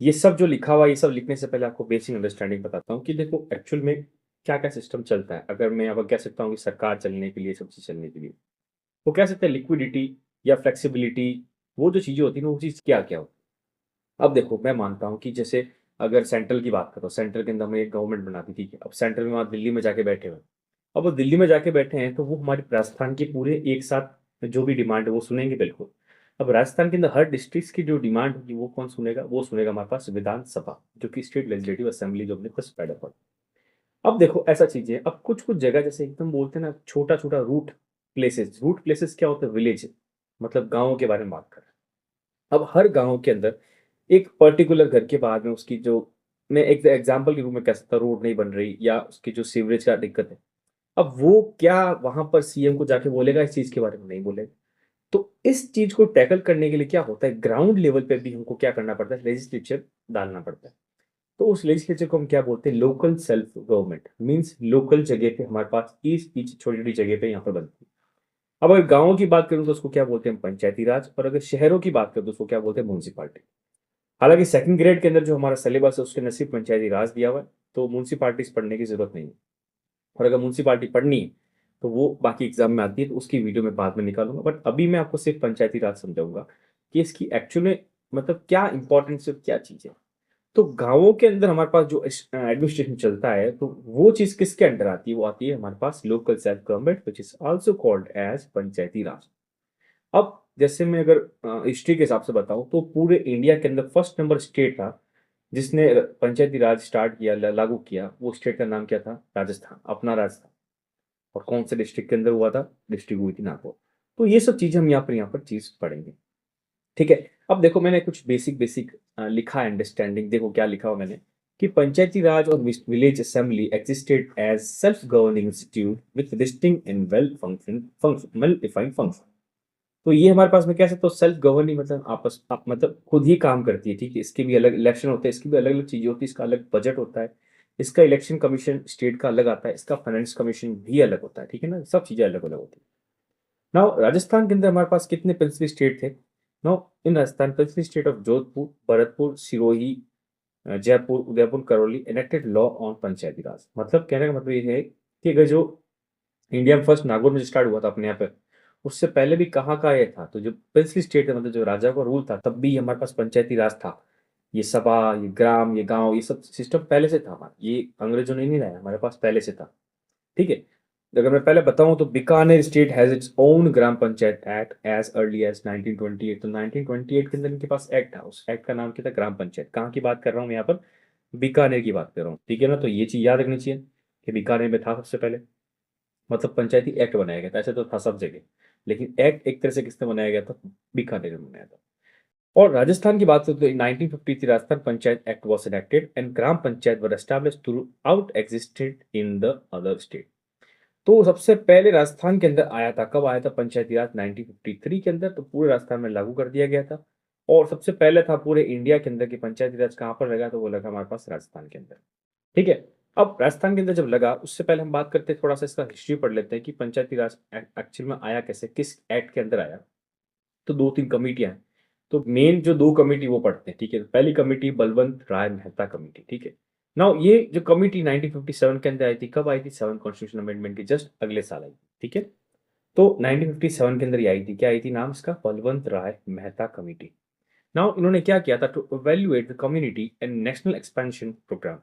ये सब जो लिखा हुआ है, ये सब लिखने से पहले आपको बेसिक अंडरस्टैंडिंग बताता हूँ कि देखो एक्चुअल में क्या क्या सिस्टम चलता है, अगर मैं यहाँ पर कह सकता हूँ कि सरकार चलने के लिए, सब चीज़ चलने के लिए, वो कह सकते हैं लिक्विडिटी या फ्लेक्सिबिलिटी, वो जो चीज़ें होती हैं ना, वो चीज़ क्या क्या होती है। अब देखो, मैं मानता हूँ कि जैसे अगर सेंट्रल की बात करो, सेंट्रल के अंदर हमें एक गवर्नमेंट बना दी, ठीक है। अब सेंट्रल में वहाँ दिल्ली में जाके बैठे हुए हैं। अब वो दिल्ली में जाके बैठे हैं तो वो हमारे राजस्थान के पूरे एक साथ जो भी डिमांड है वो सुनेंगे बिल्कुल। अब राजस्थान के अंदर हर डिस्ट्रिक्ट की जो डिमांड होगी वो कौन सुनेगा? वो सुनेगा हमारे पास विधानसभा, जो कि स्टेट लेजिस्लेटिव असेंबली जो अपने पास पैदा पड़ा। अब देखो ऐसा चीज़ है, अब कुछ-कुछ जगह जैसे एकदम बोलते हैं ना छोटा-छोटा रूट प्लेसेस क्या होता है? विलेज, मतलब गाँव के बारे में बात कर रहे हैं। अब हर गाँव के अंदर एक पर्टिकुलर घर के बाद में उसकी जो, मैं एक एग्ज़ाम्पल के रूप में कह सकता हूँ, रोड नहीं बन रही या उसकी जो सीवरेज का दिक्कत है। अब वो क्या वहाँ पर सीएम को जाके बोलेगा इस चीज़ के बारे में? नहीं बोलेगा। तो इस चीज़ को टैकल करने के लिए क्या होता है, ग्राउंड लेवल पे भी हमको क्या करना पड़ता है? लेजिस्लेचर डालना पड़ता है। तो उस लेजिस्लेचर को हम क्या बोलते हैं? Local self government, means local जगह पे हमारे पास इस चीज छोटी-छोटी जगह पे यहाँ पर बनती है। अब अगर गाँवों की बात करूँ तो उसको क्या बोलते हैं? पंचायती राज। और अगर शहरों की बात करूँ तो उसको क्या बोलते हैं? म्युनिसिपैलिटी। हालाँकि सेकंड ग्रेड के अंदर जो हमारा सिलेबस है उसके अंदर सिर्फ पंचायती राज दिया हुआ है, तो म्युनिसिपैलिटीज़ पढ़ने की ज़रूरत नहीं है। और अगर म्युनिसिपैलिटी पढ़नी है, तो वो बाकी एग्ज़ाम में आती है, तो उसकी वीडियो मैं बाद में निकालूँगा। बट अभी मैं आपको सिर्फ पंचायती राज समझाऊँगा कि इसकी एक्चुअल में मतलब क्या इम्पोर्टेंस है, क्या चीज़ है। तो गाँवों के अंदर हमारे पास जो एडमिनिस्ट्रेशन चलता है, तो वो चीज़ किसके अंडर आती है? वो आती है हमारे पास local self government, which is also called as panchayati raj. अब जैसे मैं अगर हिस्ट्री के हिसाब से बताऊँ तो पूरे इंडिया के अंदर फर्स्ट नंबर स्टेट था जिसने पंचायती राज स्टार्ट किया, ल लागू किया, वो स्टेट का नाम क्या था? राजस्थान, अपना राजस्थान। और कौन से डिस्ट्रिक्ट के अंदर हुआ था? डिस्ट्रिक्ट हुई थी नागौर। तो ये सब चीज़ें हम यहाँ पर चीज़ पढ़ेंगे। ठीक है। अब देखो मैंने कुछ बेसिक लिखा है अंडरस्टैंडिंग, देखो क्या लिखा हुआ मैंने कि पंचायती राज और village assembly existed as self governing institute with distinct and well defined function. तो ये हमारे पास में कह सकते हो सेल्फ गवर्निंग, मतलब आपस आप मतलब खुद ही काम करती है, ठीक है। इसके भी अलग इलेक्शन होते हैं, इसकी भी अलग अलग चीजें होती है, इसका अलग बजट होता है, इसका इलेक्शन कमीशन स्टेट का अलग आता है, इसका फाइनेंस कमीशन भी अलग होता है, ठीक है ना। सब चीजें अलग अलग होती है। नाउ राजस्थान के अंदर हमारे पास कितने प्रिंसिपल स्टेट थे? Now in Rajasthan principal state of Jodhpur, Bharatpur, Sirohi, Jaipur, Udaipur, Karauli enacted law on panchayati raj. मतलब कहने का मतलब ये है कि अगर जो इंडिया में फर्स्ट नागौर में जो स्टार्ट हुआ था अपने यहाँ पे, उससे पहले भी कहाँ का ये था, तो जो प्रिंसली स्टेट है, मतलब जो राजा का रूल था, तब भी हमारे पास पंचायती राज था। ये सभा, ये ग्राम, ये गांव, ये सब सिस्टम पहले से था हमारा, ये अंग्रेजों ने नहीं लाया, हमारे पास पहले से था। ठीक है। अगर मैं पहले बताऊं तो Bikaner state has its own gram panchayat act as early as 1928। तो 1928 के अंदर इनके पास एक्ट था, उस एक्ट का नाम क्या था? ग्राम पंचायत। कहाँ की बात कर रहा हूँ मैं यहाँ पर? बीकानेर की बात कर रहा हूँ, ठीक है ना। तो ये चीज याद रखनी चाहिए कि बीकानेर में था सबसे पहले, मतलब पंचायती एक्ट बनाया गया था। ऐसे तो था सब जगह, लेकिन एक्ट एक तरह से किसने बनाया गया था? बीकानेर में बनाया था। और राजस्थान की बात करें तो 1953 Rajasthan panchayat act was enacted and gram panchayat were established through out existed in the other state. तो सबसे पहले राजस्थान के अंदर आया था, कब आया था पंचायती राज? 1953 के अंदर, तो पूरे राजस्थान में लागू कर दिया गया था। और सबसे पहले था पूरे इंडिया के अंदर कि पंचायती राज कहाँ पर लगा, तो वो लगा हमारे पास राजस्थान के अंदर। ठीक है। अब राजस्थान के अंदर जब लगा, उससे पहले हम बात करते हैं, थोड़ा सा इसका हिस्ट्री पढ़ लेते हैं कि पंचायती राज एक्चुअल में आया कैसे, किस एक्ट के अंदर आया। तो दो तीन कमेटियां हैं, तो मेन जो दो कमेटी वो पढ़ते हैं, ठीक है। तो पहली कमेटी बलवंत राय मेहता कमेटी, ठीक है। नाउ ये जो कमेटी 1957 के अंदर आई थी, कब आई थी? 7 कॉन्स्टिट्यूशन अमेंडमेंट के जस्ट अगले साल आई थी, ठीक है। तो 1957 के अंदर ये आई थी, क्या आई थी? नाम इसका बलवंत राय मेहता कमेटी। नाउ इन्होंने क्या किया था? To evaluate the community and national expansion programme.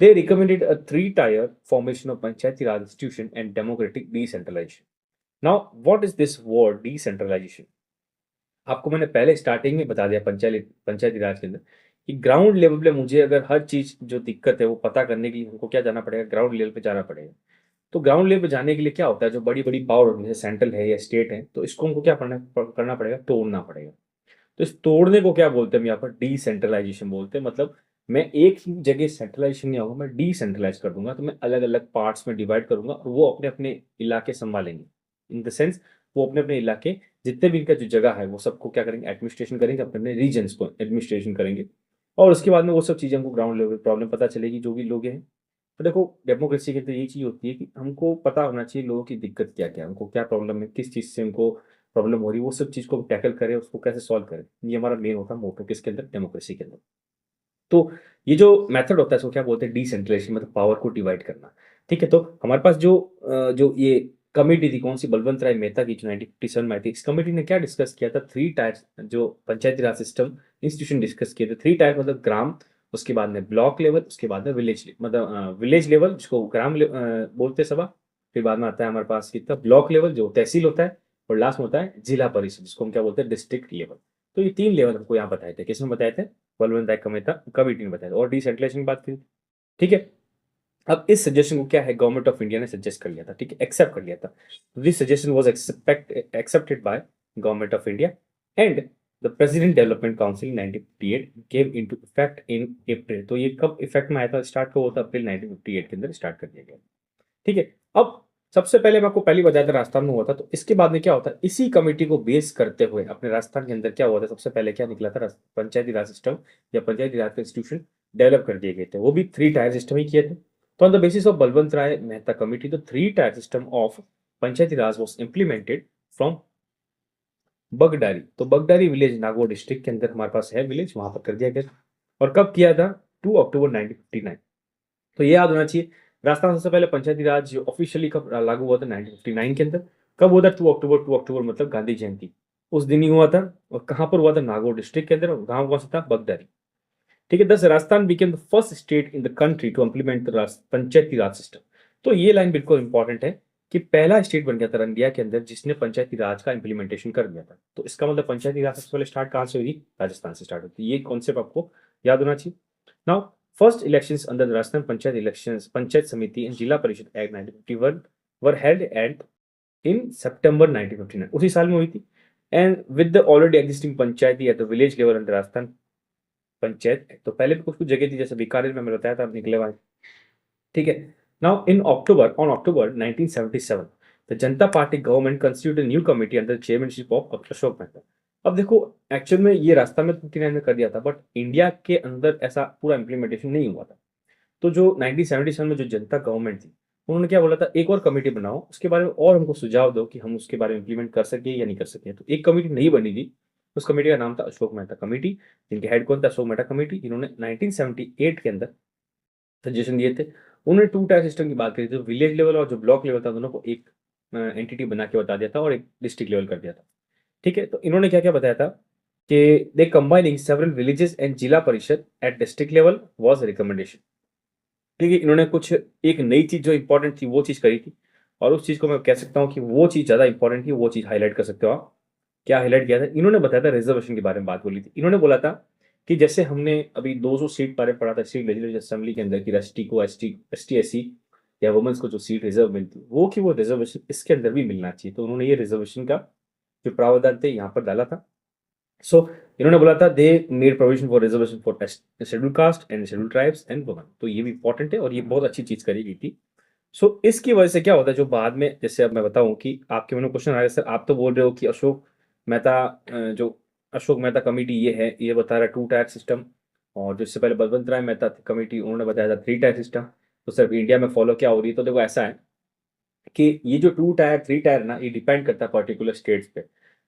They recommended a three-tier formation of Panchayati Raj institution and democratic decentralization. Now, what is this word decentralization? आपको मैंने पहले स्टार्टिंग में बता दिया पंचायती राज के अंदर कि ग्राउंड लेवल पे मुझे अगर हर चीज़ जो दिक्कत है वो पता करने के लिए हमको क्या जाना पड़ेगा? ग्राउंड लेवल पे जाना पड़ेगा। तो ग्राउंड लेवल पे जाने के लिए क्या होता है? जो बड़ी-बड़ी पावर होती है, जैसे सेंट्रल है या स्टेट है, तो इसको हमको क्या करना पड़ेगा? तोड़ना पड़ेगा। तो इस तोड़ने को क्या बोलते हैं? हम यहाँ पर डिसेंट्रलाइजेशन बोलते हैं। मतलब मैं एक ही जगह सेंट्रलाइजेशन नहीं होगा, मैं डिसेंट्रलाइज कर दूंगा। तो मैं अलग अलग पार्ट्स में डिवाइड करूंगा और वो अपने अपने इलाके संभालेंगे। इन द सेंस वो अपने अपने इलाके, जितने भी इनका जो जगह है वो सबको क्या करेंगे? एडमिनिस्ट्रेशन करेंगे, अपने अपने रीजन्स को एडमिनिस्ट्रेशन करेंगे। और उसके बाद में वो सब चीज़ें हमको ग्राउंड लेवल प्रॉब्लम पता चलेगी, जो भी लोग हैं। तो देखो, डेमोक्रेसी के अंदर ये चीज़ होती है कि हमको पता होना चाहिए लोगों की दिक्कत क्या क्या है, उनको क्या प्रॉब्लम है, किस चीज़ से उनको प्रॉब्लम हो रही है, वो सब चीज़ को टैकल करें, उसको कैसे सॉल्व करें। ये हमारा मेन होता है मोटो किसके अंदर? डेमोक्रेसी के अंदर। तो ये जो मेथड होता है इसको क्या बोलते हैं, डिसेंट्रलाइजेशन, मतलब पावर को डिवाइड करना। ठीक है, तो हमारे पास जो ये कमेटी थी कौन सी, बलवंत राय मेहता की, जो 1957 में आई थी। इस कमेटी ने क्या डिस्कस किया था, 3 टायर्स जो पंचायती राज सिस्टम इंस्टीट्यूशन डिस्कस किए थे। 3 टायर मतलब ग्राम, उसके बाद में ब्लॉक लेवल, उसके बाद में मतलब विलेज लेवल जिसको बोलते हैं सभा, फिर बाद में आता है हमारे पास कितना ब्लॉक लेवल जो तहसील होता है, और लास्ट में होता है जिला परिषद जिसको हम क्या बोलते हैं, डिस्ट्रिक्ट लेवल। तो ये 3 लेवल हमको यहाँ बताए थे। किसमें बताए थे, बलवंत राय मेहता कमेटी ने बताया था, और डिसेंट्रलाइजेशन की बात की। ठीक है, अब इस सजेशन को क्या है, गवर्नमेंट ऑफ इंडिया ने सजेस्ट कर लिया था। ठीक है, एक्सेप्ट कर लिया था। This suggestion was accepted by government of India and the president development council 1958 came into effect in April. तो ये कब इफेक्ट में आया था, स्टार्ट कब हुआ था, अप्रैल 1958 के अंदर स्टार्ट कर दिया गया। ठीक है, अब सबसे पहले मैं आपको पहली बताया था राजस्थान में हुआ था। तो इसके बाद में क्या होता है, इसी कमेटी को बेस करते हुए अपने राजस्थान के अंदर क्या हुआ था, सबसे पहले क्या निकला था, पंचायती राज सिस्टम या पंचायती राज इंस्टीट्यूशन डेवलप कर दिए गए थे। वो भी 3 टायर सिस्टम ही किए थे। तो on the basis of Balwant Rai Mehta Committee, the 3-tier system of Panchayati Raj was implemented from बगडारी। तो बगडारी विलेज नागौर डिस्ट्रिक्ट के अंदर हमारे पास है विलेज, वहां पर कर दिया गया। और कब किया था, 2 अक्टूबर 1959। तो ये याद होना चाहिए, राजस्थान सबसे पहले पंचायती राज जो ऑफिशियली कब लागू हुआ था, 1959 के अंदर। कब हुआ था, 2 अक्टूबर मतलब गांधी जयंती उस दिन ही हुआ था। और कहां पर हुआ था, नागौर डिस्ट्रिक्ट के अंदर, और गांव कौन सा था, बगडारी। ठीक है, thus Rajasthan became the first state in the country to implement the panchayati raj system. तो ये लाइन बिल्कुल इंपॉर्टेंट है कि पहला स्टेट बन गया था इंडिया के अंदर जिसने पंचायती राज का इंप्लीमेंटेशन कर दिया था। तो इसका मतलब पंचायती राज सबसे पहले स्टार्ट कहां से हुई, राजस्थान से स्टार्ट होती है। ये कॉन्सेप्ट आपको याद होना चाहिए। Now first elections under the Rajasthan panchayat elections panchayat समिति एंड जिला परिषद एक्ट 1951 वर हेल्ड एट इन सितंबर 1959, उसी साल में हुई थी। And with the already existing Panchayati eight the village level under Rajasthan panchayat act. तो पहले भी कुछ कुछ जगह थी, जैसे बीकानेर में मैंने बताया था, अब निकले हुआ है। ठीक है, now on October 1977 the Janata party government constituted new committee under chairmanship of Ashok Mehta. अब देखो, एक्चुअल में ये रास्ता में 59 में कर दिया था, बट इंडिया के अंदर ऐसा पूरा इंप्लीमेंटेशन नहीं हुआ था। तो जो 1977 में जो जनता गवर्नमेंट थी, उन्होंने क्या बोला था, एक और कमेटी बनाओ, उसके बारे में और हमको सुझाव दो कि हम उसके बारे में इंप्लीमेंट कर सके या नहीं कर सके। तो एक कमेटी नहीं बनी थी, उस कमेटी का नाम था अशोक मेहता कमेटी, जिनके हेड कौन था, अशोक मेहता कमेटी, जिन्होंने 1978 के अंदर सजेशन दिए थे। उन्होंने 2 टायर सिस्टम की बात करी थी, विलेज लेवल और जो ब्लॉक लेवल था, दोनों को एक एंटिटी बना के बता दिया था और एक डिस्ट्रिक्ट लेवल कर दिया था। ठीक है, तो इन्होंने क्या क्या बताया था कि दे कंबाइनिंग सेवरल विलेजेस एंड जिला परिषद at district level was recommendation. ठीक है, इन्होंने कुछ एक नई चीज जो इंपॉर्टेंट थी वो चीज करी थी, और उस चीज को मैं कह सकता हूँ कि वो चीज ज्यादा इंपॉर्टेंट थी, वो चीज हाईलाइट कर सकते हो आप। क्या हाईलाइट किया था, इन्होंने बताया था रिजर्वेशन के बारे में बात बोली थी। इन्होंने बोला था कि जैसे हमने अभी 200 सीट बारे में पढ़ा था स्टेट लेजिस्लेटिव असेंबली के अंदर, कि एसटी को एसटी एससी या वुमेन्स को जो सीट रिजर्व मिलती, वो रिजर्वेशन इसके अंदर भी मिलना चाहिए। तो उन्होंने ये रिजर्वेशन का जो प्रावधान थे यहाँ पर डाला था। सो इन्होंने बोला था they made provision for reservation for schedule caste and schedule tribes and women. तो ये भी इंपॉर्टेंट है और ये बहुत अच्छी चीज करी गई थी। सो इसकी वजह से क्या होता है, जो बाद में, जैसे अब मैं बताऊं कि आपके मन में क्वेश्चन आ रहा है, सर आप तो बोल रहे हो कि मेहता जो अशोक मेहता कमेटी ये है, ये बता रहा है 2 टायर सिस्टम, और जो इससे पहले बलवंत राय मेहता कमेटी उन्होंने बताया था 3 टायर सिस्टम। तो सिर्फ इंडिया में फॉलो क्या हो रही है, तो देखो ऐसा है कि ये जो 2 टायर 3 टायर ना, ये डिपेंड करता है पर्टिकुलर स्टेट्स पे।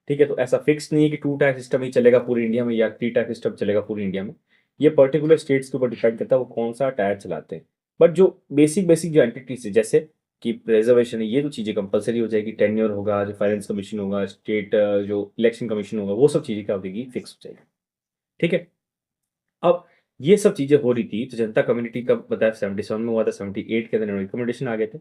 ठीक है, तो ऐसा फिक्स नहीं है कि 2 टायर सिस्टम ही चलेगा पूरी इंडिया में या 3 टायर सिस्टम चलेगा पूरी इंडिया में। ये पर्टिकुलर स्टेट्स के ऊपर डिपेंड करता है वो कौन सा टायर चलाते हैं। बट जो बेसिक बेसिक जो एंटिटीज है, जैसे कि रिजर्वेशन है, ये तो चीज़ें कंपलसरी हो जाएगी, टेन्योर होगा, जो फाइनेंस कमीशन होगा, स्टेट जो इलेक्शन कमीशन होगा, वो सब चीज़ें क्या हो जाएगी, फिक्स हो जाएगी। ठीक है, अब ये सब चीज़ें हो रही थी, तो जनता कम्युनिटी का बताया 77 में हुआ था, 78 के अंदर रिकमेंडेशन आ गए थे।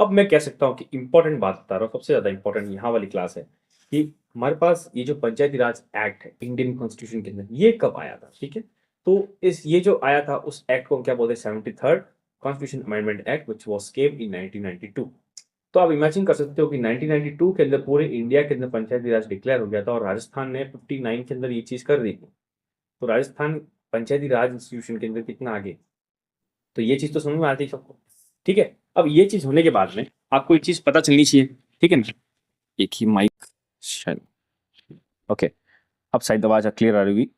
अब मैं कह सकता हूँ कि इंपॉर्टेंट बात बता रहा हूँ, सबसे ज़्यादा इंपॉर्टेंट यहाँ वाली क्लास है कि हमारे पास ये जो पंचायती राज एक्ट है इंडियन कॉन्स्टिट्यूशन के अंदर, ये कब आया था। ठीक है, तो ये जो आया था उस एक्ट को हम क्या बोलते हैं, 73rd constitution amendment act which was came in 1992। तो आप इमेजिन कर सकते हो कि 1992 के अंदर पूरे इंडिया के अंदर पंचायती राज डिक्लेयर हो गया था, और राजस्थान ने 59 के अंदर ये चीज़ कर दी थी। तो राजस्थान पंचायती राज इंस्टीट्यूशन के अंदर कितना आगे, तो ये चीज तो समझ में आती है सबको। ठीक है, अब ये चीज होने के बाद में आपको एक चीज पता चलनी चाहिए। ठीक है ना, एक ही माइक शायद, ओके, अब शायद आवाज क्लियर आ रही होगी।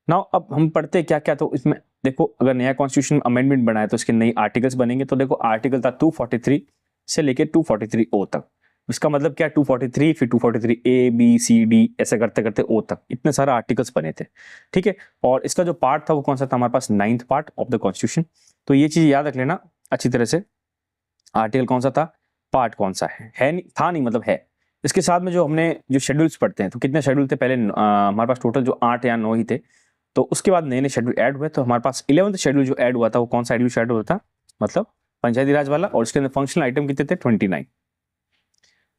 नाउ अब हम पढ़ते हैं क्या क्या, तो इसमें देखो, अगर नया कॉन्स्टिट्यूशन अमेंडमेंट बनाए तो इसके नई आर्टिकल्स बनेंगे। तो देखो आर्टिकल था 243 से लेकर 243 ओ तक। इसका मतलब क्या, 243, फिर 243 ए बी सी डी ऐसे करते करते ओ तक इतने सारे आर्टिकल्स बने थे, ठीक है। और इसका जो पार्ट था वो कौन सा था हमारे पास, 9th part of the constitution. तो ये चीज याद रख लेना अच्छी तरह से, आर्टिकल कौन सा था, पार्ट कौन सा है नहीं, था नहीं मतलब है। इसके साथ में जो हमने जो शेड्यूल्स पढ़ते हैं, तो कितने शेड्यूल थे पहले, हमारे पास टोटल जो 8 या 9 ही थे। तो उसके बाद नए नए शेड्यूल ऐड हुए, तो हमारे पास 11th शेड्यूल जो ऐड हुआ था वो कौन सा शेड्यूल ऐड हुआ था, मतलब पंचायती राज वाला, और इसके अंदर फंक्शनल आइटम कितने थे, 29,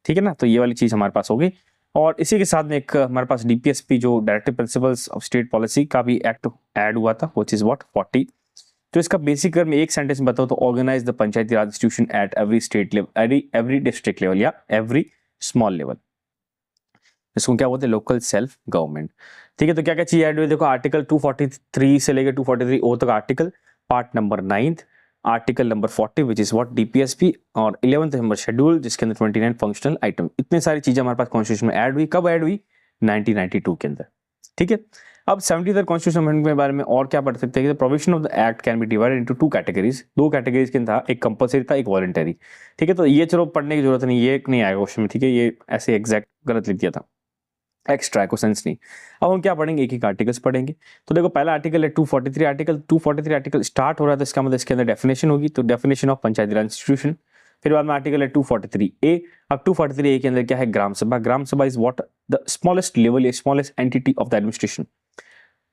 ठीक है ना। तो ये वाली चीज हमारे पास होगी। और इसी के साथ में एक हमारे पास डीपीएसपी जो directive principles of state policy का भी एक्ट ऐड हुआ था, व्हिच इज व्हाट 40। तो इसका बेसिक अगर मैं एक सेंटेंस में बताऊं तो organise the panchayati raj institution at every state level, every district level या एवरी स्मॉल लेवल, इसको क्या बोलते हैं, लोकल सेल्फ गवर्नमेंट, ठीक है। तो क्या क्या चीज ऐड हुई, देखो आर्टिकल 243 से लेकर 243 ओ तक article, part number 9, article number 40 which is what DPSP, और 11th नंबर शेड्यूल जिसके अंदर 29 फंक्शनल आइटम, इतनी सारी चीजें हमारे पास कॉन्स्टिट्यूशन में ऐड हुई। कब ऐड हुई, 1992 के अंदर, ठीक है। अब 73rd कॉन्स्टिट्यूशन अमेंडमेंट के बारे में और क्या पढ़ सकते हैं, provision of the act can be divided into 2 categories, 2 categories के अंदर एक कंपलसरी था, एक वॉलंटरी, ठीक है। तो ये चलो पढ़ने की जरूरत नहीं, ये नहीं आएगा क्वेश्चन में, ठीक है, ये ऐसे एग्जैक्ट गलत लिख दिया था, एक्स्ट्रा को सेंस नहीं। अब हम क्या पढ़ेंगे, एक एक आर्टिकल्स पढ़ेंगे। तो देखो पहला आर्टिकल है 243 आर्टिकल, 243 आर्टिकल स्टार्ट हो रहा है, तो इसका मतलब इसके अंदर डेफिनेशन होगी, तो definition of panchayati raj institution. फिर बाद में आर्टिकल है 243 ए। अब 243 ए के अंदर क्या है, ग्राम sabha. Gram sabha is what, the smallest level, smallest entity of the administration,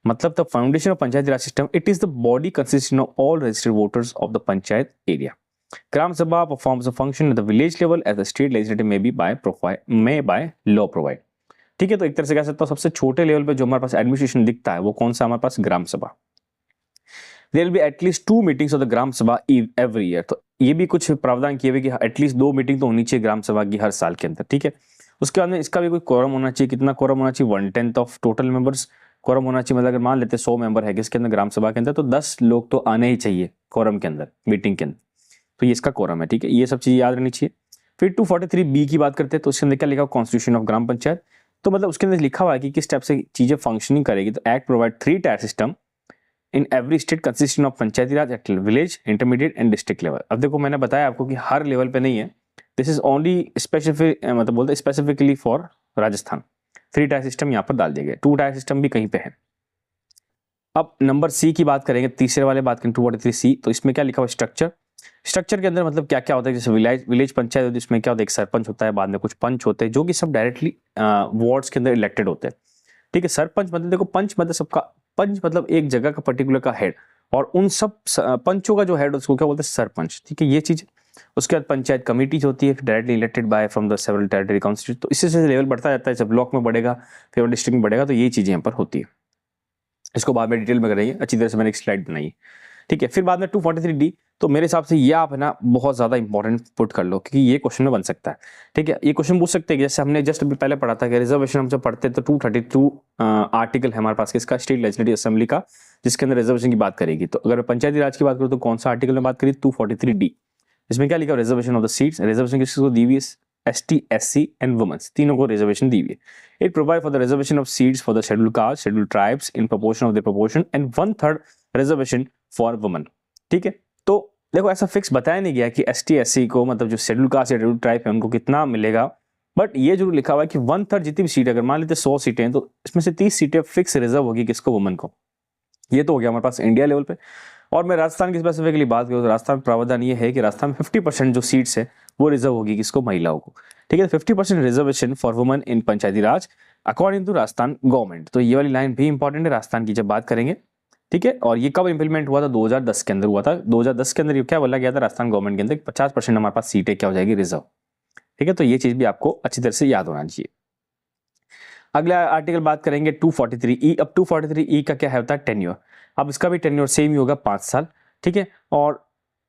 मतलब the foundation of panchayati raj system, it is the body consisting of all registered voters of the panchayat area. Gram sabha performs a function at the village level as the state legislative may be by law provide, ठीक है। तो एक तरह से कह सकता हूं सबसे छोटे लेवल पे जो हमारे पास एडमिनिस्ट्रेशन दिखता है वो कौन सा, हमारे पास gram sabha. There will be at least 2 meetings of the gram sabha every year, तो ये भी कुछ प्रावधान किए हुए कि एटलीस्ट 2 मीटिंग तो होनी चाहिए ग्राम सभा की हर साल के अंदर, ठीक है। उसके बाद में इसका भी कोई कोरम होना चाहिए, कितना कोरम होना चाहिए, 1/10 ऑफ टोटल मेंबर्स कोरम होना चाहिए। मतलब अगर मान लेते हैं 100 मेंबर है किसके अंदर, ग्राम सभा के अंदर, तो 10 लोग तो आने ही चाहिए कोरम के अंदर, मीटिंग के अंदर, तो ये इसका कोरम है, ठीक है। ये सब चीजें याद रहनी चाहिए। फिर 243 बी की बात करते हैं, तो इसके अंदर क्या लिखा, कॉन्स्टिट्यूशन ऑफ ग्राम पंचायत, तो मतलब उसके अंदर लिखा हुआ है कि किस टाइप से चीजें फंक्शनिंग करेगी। तो act provide 3 tier system in every state consisting of panchayati Raj at village, intermediate and district level. अब देखो मैंने बताया आपको कि हर लेवल पे नहीं है, दिस इज ओनली स्पेसिफिक, मतलब बोलते specifically for Rajasthan. 3 tier system यहाँ पर डाल दिए गए, 2 टायर सिस्टम भी कहीं पे है। अब नंबर सी की बात करेंगे, तीसरे वाले बात करें 243 सी, तो इसमें क्या लिखा हुआ, स्ट्रक्चर। स्ट्रक्चर के अंदर मतलब क्या क्या होता है, जैसे विलेज पंचायत होती है, इसमें क्या होता है, एक सरपंच होता है, बाद में कुछ पंच होते हैं जो कि सब डायरेक्टली वार्ड्स के अंदर इलेक्टेड होते हैं, ठीक है। सरपंच मतलब देखो, पंच मतलब सबका, पंच मतलब एक जगह का पर्टिकुलर का हेड, और उन सब पंचों का जो हेड उसको क्या बोलते हैं, सरपंच, ठीक है, ये चीज। उसके बाद पंचायत कमेटीज होती है, directly elected by from the several territory council, तो इससे से लेवल बढ़ता जाता है, जब ब्लॉक में बढ़ेगा फिर डिस्ट्रिक्ट में बढ़ेगा, तो ये चीजें यहाँ पर होती है। इसको बाद में डिटेल में करेंगे, अच्छी तरह से मैंने एक स्लाइड बनाई है, ठीक है। फिर बाद में 243 डी, तो मेरे हिसाब से ये आप है ना बहुत ज्यादा इंपॉर्टेंट पुट कर लो, क्योंकि ये क्वेश्चन में बन सकता है, ठीक है। ये क्वेश्चन पूछ सकते हैं जैसे हमने जस्ट अभी पहले पढ़ा था कि रिजर्वेशन हम जब पढ़ते हैं तो 232 आर्टिकल है हमारे पास किसका, स्टेट लेजिस्लेटिव असेंबली का, जिसके अंदर रिजर्वेशन की बात करेगी। तो अगर पंचायती राज की बात करूँ तो कौन सा आर्टिकल में बात करी, 243 डी। इसमें क्या लिखा, reservation of the seats, reservation किसको दी हुई है, ST, SC एंड वुमेन्स, तीनों को रिजर्वेशन दी हुई है। It provide for the reservation of seats for the schedule caste, schedule tribes in proportion of the proportion and 1/3 reservation for women, ठीक है। तो देखो ऐसा फिक्स बताया नहीं गया कि ST, SC को मतलब जो शेड्यूल कास्ट या शेड्यूल ट्राइब है उनको कितना मिलेगा, बट ये जरूर लिखा हुआ है कि 1/3 जितनी भी सीट, अगर मान लेते 100 सीटें हैं तो इसमें से 30 सीटें फिक्स रिजर्व होगी किसको, वुमेन को। ये तो हो गया हमारे पास इंडिया लेवल पे। और मैं राजस्थान की स्पेसिफिकली बात करूँ तो राजस्थान में प्रावधान ये है कि राजस्थान में 50% जो सीट्स है वो रिजर्व होगी किसको, महिलाओं को, ठीक है। 50% reservation for women in panchayati raj according to Rajasthan government. तो ये वाली लाइन भी इंपॉर्टेंट है राजस्थान की जब बात करेंगे, ठीक है। और ये कब इंप्लीमेंट हुआ था, 2010 के अंदर हुआ था। 2010 के अंदर ये क्या बोला गया था राजस्थान गवर्नमेंट के अंदर, 50% हमारे पास सीटें क्या हो जाएगी, रिजर्व, ठीक है। तो ये चीज भी आपको अच्छी तरह से याद होना चाहिए। अगला आर्टिकल बात करेंगे 243E। अब 243E का क्या होता है, टेन्योर। अब इसका भी टेन्योर सेम ही होगा, 5 साल, ठीक है। और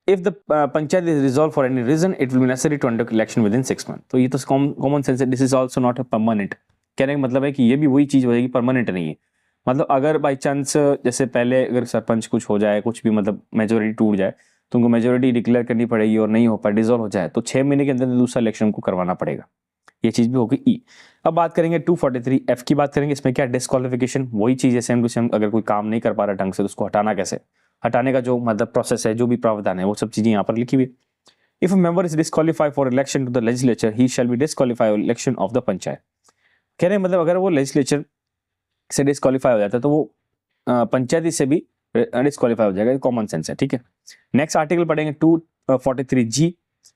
if the panchayat is resolve for any reason it will be necessary to undertake election within 6 मंथ। तो ये तो कॉमन सेंस है, this is also not a permanent. कहने का मतलब है कि ये भी वही चीज हो जाएगी, परमानेंट नहीं है। मतलब अगर बाई चांस जैसे पहले अगर सरपंच कुछ हो जाए, कुछ भी मतलब मेजोरिटी टूट जाए, तो उनको मेजोरिटी डिक्लेयर करनी पड़ेगी और नहीं हो पाए, डिसॉल्व हो जाए, तो 6 महीने के अंदर दूसरा इलेक्शन को करवाना पड़ेगा। ये चीज भी होगी ई। अब बात करेंगे 243F की बात करेंगे। इसमें क्या, डिस्क्वालिफिकेशन, वही चीज है सेम टू सेम। अगर कोई काम नहीं कर पा रहा ढंग से तो उसको हटाना कैसे, हटाने का जो मतलब प्रोसेस है, जो भी प्रावधान है, वो सब चीजें यहाँ पर लिखी हुई। If a member is disqualified for election to the legislature he shall be disqualified election of the panchayat. कह रहे हैं मतलब अगर वो लेजिस्लेचर से डिस्क्वालीफाई हो जाता है तो वो पंचायती से भी डिस्क्वालीफाई हो जाएगा, कॉमन सेंस है, ठीक है। नेक्स्ट आर्टिकल पढ़ेंगे 243G।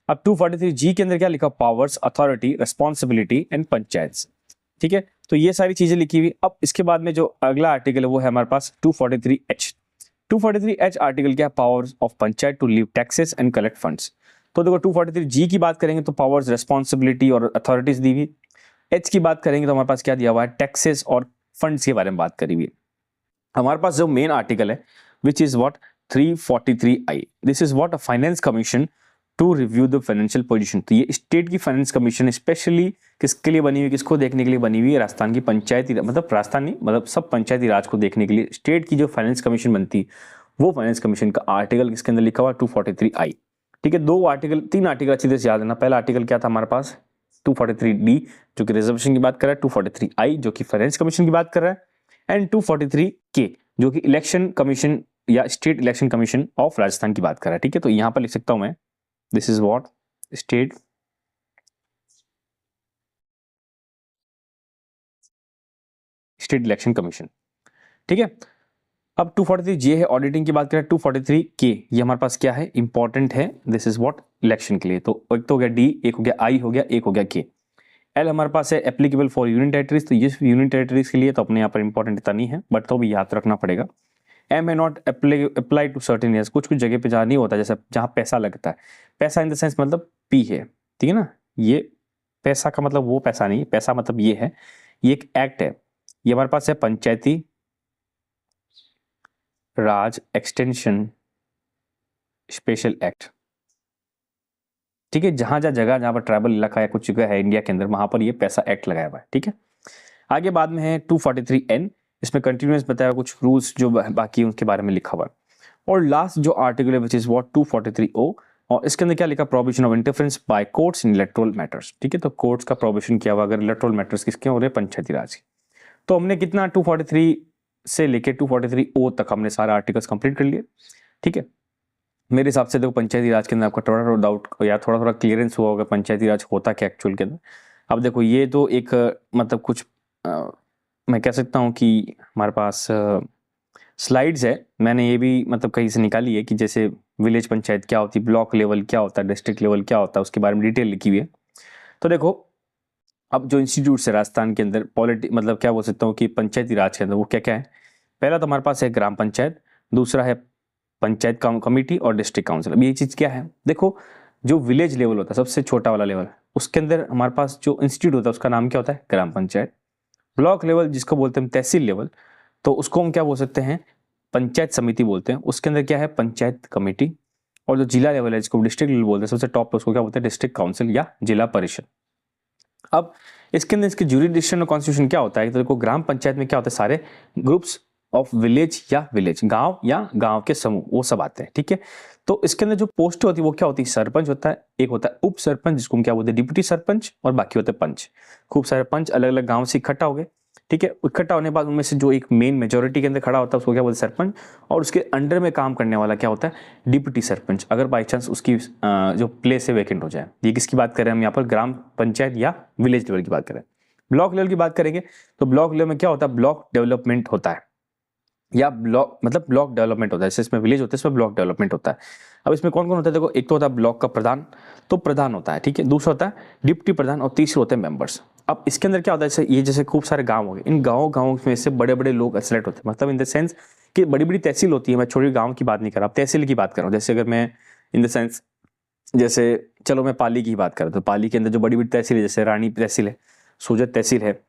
अब 243G के अंदर क्या लिखा, powers, authority, responsibility and panchayat, ठीक है। तो ये सारी चीजें लिखी हुई। अब इसके बाद में जो अगला आर्टिकल है वो है हमारे पास 243H। 243H आर्टिकल क्या है, powers of panchayat to leave taxes and collect funds. तो देखो 243G की बात करेंगे तो पावर्स, रिस्पॉन्सिबिलिटी और अथॉरिटीज दी हुई। H की बात करेंगे तो हमारे पास क्या दिया हुआ है, टैक्सेस और फंड्स के बारे में बात करी हुई। हमारे पास जो मेन आर्टिकल है which is what 343I, this is what a finance commission to review the financial position. तो ये स्टेट की फाइनेंस कमीशन स्पेशली किसके लिए बनी हुई, किसको देखने के लिए बनी हुई है, राजस्थान की पंचायती, मतलब राजस्थान नहीं मतलब सब पंचायती राज को देखने के लिए स्टेट की जो फाइनेंस कमीशन बनती वो फाइनेंस कमीशन का आर्टिकल किसके अंदर लिखा हुआ 243I, ठीक है। तीन आर्टिकल अच्छी तरह से याद है ना। पहला आर्टिकल क्या था हमारे पास 243D जो कि रिजर्वेशन की बात कर रहा है, 243I जो कि फाइनेंस कमीशन की बात कर रहा है, एंड 243K जो कि इलेक्शन कमीशन या state election commission of Rajasthan की बात कर रहा है, ठीक है। तो यहां पर लिख सकता हूं मैं this is what state election commission, ठीक है। अब 243J है, ऑडिटिंग की बात करें। 243K ये हमारे पास क्या है, इंपॉर्टेंट है, दिस इज व्हाट इलेक्शन के लिए। तो एक तो हो गया D, एक हो गया I हो गया, एक हो गया K। L हमारे पास है एप्लीकेबल फॉर यूनियन टेरिटरीज, तो ये यूनियन टेरिटरीज के लिए तो अपने यहाँ पर इंपॉर्टेंट इतना नहीं है, बट तो भी याद रखना पड़ेगा। M may not apply to certain areas, कुछ कुछ जगह पे जहाँ नहीं होता, जैसे जहाँ पैसा लगता है, पैसा इन द सेंस मतलब P है, ठीक है ना। ये पैसा का मतलब वो पैसा नहीं, पैसा मतलब ये है, ये एक एक्ट है, ये हमारे पास है पंचायती राज एक्सटेंशन स्पेशल एक्ट, ठीक है। जहां जहाँ पर ट्राइबल इलाका या कुछ जगह है इंडिया के अंदर वहां पर ये पैसा एक्ट लगाया हुआ है, ठीक है। आगे बाद में है 243N, इसमें कंटिन्यूस बताया कुछ रूल्स जो बाकी उनके बारे में लिखा हुआ है। और लास्ट जो आर्टिकल है विच इज व्हाट 243O, और इसके अंदर क्या लिखा, provision of interference by courts in electoral matters, ठीक है। तो कोर्ट्स का प्रोविजन किया हुआ अगर इलेक्टोरल मैटर्स किसके हो रहे, पंचायती राज के। तो हमने कितना 243 से लेके 243O तक हमने सारे आर्टिकल्स कंप्लीट कर लिए, ठीक है। मेरे हिसाब से देखो पंचायती राज के अंदर आपका थोड़ा थोड़ा डाउट या थोड़ा थोड़ा क्लियरेंस हुआ होगा पंचायती राज होता क्या एक्चुअल के अंदर। अब देखो ये तो एक मतलब कुछ मैं कह सकता हूँ कि हमारे पास स्लाइड्स है, मैंने ये भी मतलब कहीं से निकाली है कि जैसे विलेज पंचायत क्या होती है, ब्लॉक लेवल क्या होता है, डिस्ट्रिक्ट लेवल क्या होता है, उसके बारे में डिटेल लिखी हुई है। तो देखो अब जो इंस्टीट्यूट है राजस्थान के अंदर मतलब क्या बोल सकता हूँ कि पंचायती राज के अंदर वो क्या क्या है। पहला तो हमारे पास है ग्राम पंचायत, दूसरा है पंचायत कमेटी और डिस्ट्रिक्ट काउंसिल। अब ये चीज़ क्या है, देखो जो विलेज लेवल होता है सबसे छोटा वाला लेवल, उसके अंदर हमारे पास जो इंस्टीट्यूट होता है उसका नाम क्या होता है, ग्राम पंचायत। ब्लॉक लेवल जिसको बोलते हैं तहसील लेवल, तो उसको हम क्या बोल सकते हैं, पंचायत समिति बोलते हैं। उसके अंदर क्या है, पंचायत कमेटी। और जो जिला लेवल है जिसको डिस्ट्रिक्ट लेवल बोलते हैं सबसे टॉप पे, उसको क्या बोलते हैं, डिस्ट्रिक्ट काउंसिल या जिला परिषद। अब इसके अंदर इसके ज्यूरिडिक्शन और कॉन्स्टिट्यूशन क्या होता है, तो देखो ग्राम पंचायत में क्या होता है, सारे ग्रुप्स ऑफ विलेज या विलेज गांव या गांव के समूह वो सब आते हैं, ठीक है। तो इसके अंदर जो पोस्ट होती है वो क्या होती है, सरपंच होता है, एक होता है उप सरपंच जिसको हम क्या बोलते हैं डिप्टी सरपंच, और बाकी होते हैं पंच। खूब सारे पंच अलग अलग गांव से इकट्ठा हो गए, ठीक है। इकट्ठा होने के बाद उनमें से जो एक मेन मेजोरिटी के अंदर खड़ा होता है उसको क्या बोलते हैं सरपंच, और उसके अंडर में काम करने वाला क्या होता है डिप्टी सरपंच, अगर बाई चांस उसकी जो प्लेस है वैकेंट हो जाए। ये किसकी बात कर रहे हैं हम यहाँ पर, ग्राम पंचायत या विलेज लेवल की बात करें। ब्लॉक लेवल की बात करेंगे तो ब्लॉक लेवल में क्या होता है, ब्लॉक डेवलपमेंट होता है, या ब्लॉक मतलब ब्लॉक डेवलपमेंट होता है, जैसे इसमें विलेज होता है इसमें ब्लॉक डेवलपमेंट होता है। अब इसमें कौन कौन होता है, देखो एक तो होता है ब्लॉक का प्रधान, तो प्रधान होता है, ठीक है। दूसरा होता है डिप्टी प्रधान, और तीसरे होते हैं मेंबर्स। अब इसके अंदर क्या होता है, जैसे ये जैसे खूब सारे गांव हो गए, इन गाँव में से बड़े बड़े लोग सेलेक्ट होते हैं, मतलब इन द सेंस कि बड़ी बड़ी तहसील होती है। मैं छोटी गाँव की बात नहीं कर रहा, तहसील की बात कर रहा हूँ। जैसे अगर मैं इन द सेंस जैसे चलो मैं पाली की बात कर रहा हूँ, तो पाली के अंदर जो बड़ी बड़ी तहसील है, जैसे रानी तहसील है, सोजत तहसील है,